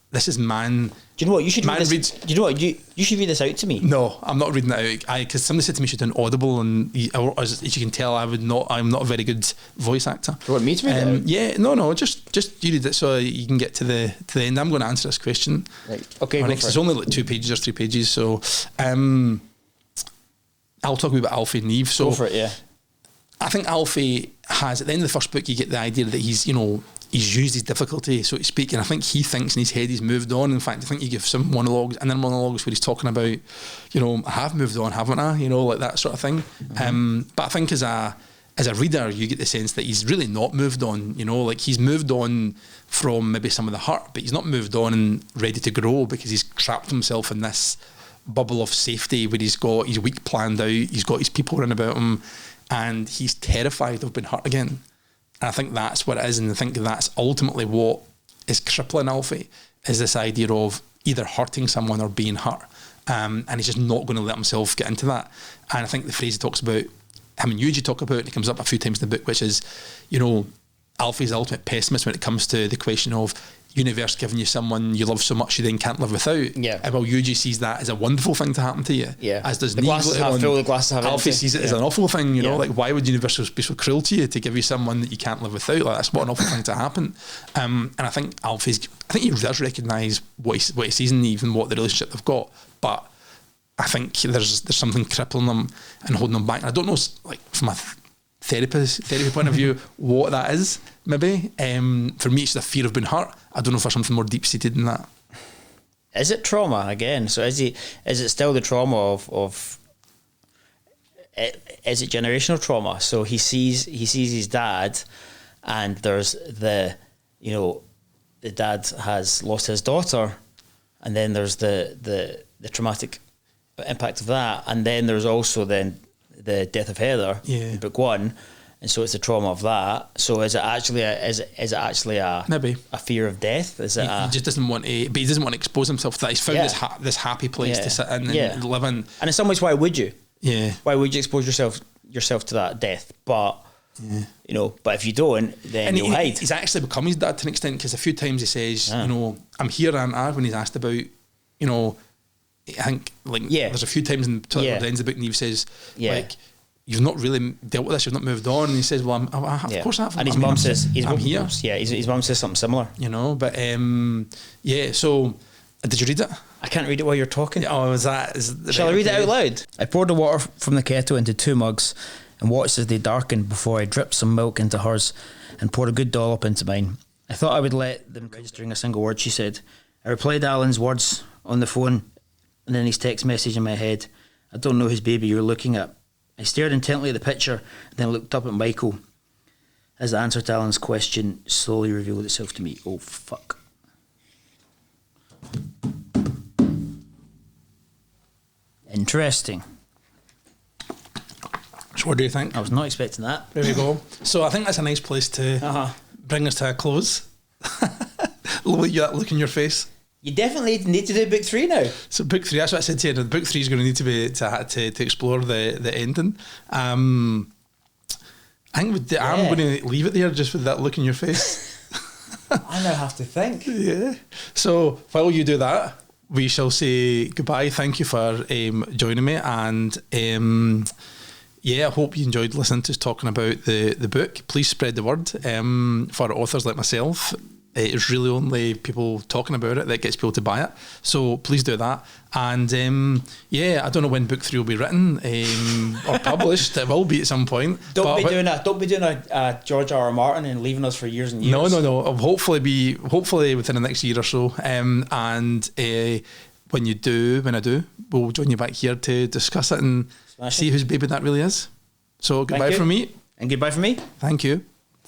This is man. Do you know what you should Man read reads. this? Do you know what you should read this out to me? No, I'm not reading it out. Because somebody said to me you should do an Audible, and as you can tell, I'm not a very good voice actor. You want me to read it out? Yeah, no, just you read it so you can get to the end. I'm going to answer this question. Right. Okay. Go for It's it. only like 2 pages or 3 pages, so I'll talk about Alfie and Eve. So Go for it. Yeah. I think Alfie has, at the end of the first book, you get the idea that he's used his difficulty, so to speak, and I think he thinks in his head he's moved on. In fact, I think you give some monologues, and then monologues where he's talking about, I have moved on, haven't I? Like that sort of thing. Mm-hmm. But I think as a reader, you get the sense that he's really not moved on. Like he's moved on from maybe some of the hurt, but he's not moved on and ready to grow because he's trapped himself in this bubble of safety where he's got his week planned out, he's got his people around about him, and he's terrified of being hurt again. And I think that's what it is, and I think that's ultimately what is crippling Alfie, is this idea of either hurting someone or being hurt. And he's just not going to let himself get into that. And I think the phrase he talks about, him and Yuji talk about, and it comes up a few times in the book, which is, Alfie's the ultimate pessimist when it comes to the question of universe giving you someone you love so much you then can't live without. Yeah. And while Yuji sees that as a wonderful thing to happen to you. Yeah. As does The Neve glass is later half on. full, the glass is half Alfie empty. sees it as Yeah. an awful thing, Yeah. like why would the universe be so cruel to you to give you someone that you can't live without? Like that's what an awful thing to happen. And I think he does recognise what he sees in Eve and what the relationship they've got, but I think there's something crippling them and holding them back. And I don't know, like from a therapy point of view, what that is. Maybe for me, it's the fear of being hurt. I don't know if there's something more deep seated than that. Is it trauma again? So is it still the trauma of is it generational trauma? So he sees his dad, and there's the dad has lost his daughter, and then there's the traumatic impact of that, and then there's also then the death of Heather in book 1. And so it's the trauma of that. So is it actually a maybe a fear of death? Is it? He just doesn't want to, but he doesn't want to expose himself to that. He's found this happy place to sit in and live in. And in some ways, why would you? Yeah. Why would you expose yourself to that death? But but if you don't, then you'll hide. He's actually become his dad to an extent, because a few times he says, I'm here, aren't I? When he's asked about, I think there's a few times in the ends of the book, and he says like, you've not really dealt with this, you've not moved on. And he says, well, of course I have. And his mum says, I'm here. His mum says something similar. But so did you read it? I can't read it while you're talking. Oh, Shall I read it out loud? I poured the water from the kettle into 2 mugs and watched as they darkened before I dripped some milk into hers and poured a good dollop into mine. I thought I would let them registering a single word she said. I replied Alan's words on the phone and then his text message in my head. I don't know whose baby you're looking at. I stared intently at the picture and then looked up at Michael as the answer to Alan's question slowly revealed itself to me. Oh, fuck. Interesting. So what do you think? I was not expecting that. There we go. So I think that's a nice place to bring us to a close. That look in your face. You definitely need to do book 3 now. So book 3, that's what I said to you. Book 3 is going to need to be to explore the ending. I think I'm going to leave it there just with that look in your face. I now have to think. Yeah. So while you do that, we shall say goodbye. Thank you for joining me, and I hope you enjoyed listening to us talking about the book. Please spread the word for authors like myself. it's really only people talking about it that gets people to buy it. So please do that. And I don't know when book 3 will be written or published. It will be at some point. Don't be doing a George R. R. Martin and leaving us for years and years. No. It'll hopefully within the next year or so. When I do, we'll join you back here to discuss it and see whose baby that really is. So goodbye from me. And goodbye from me. Thank you.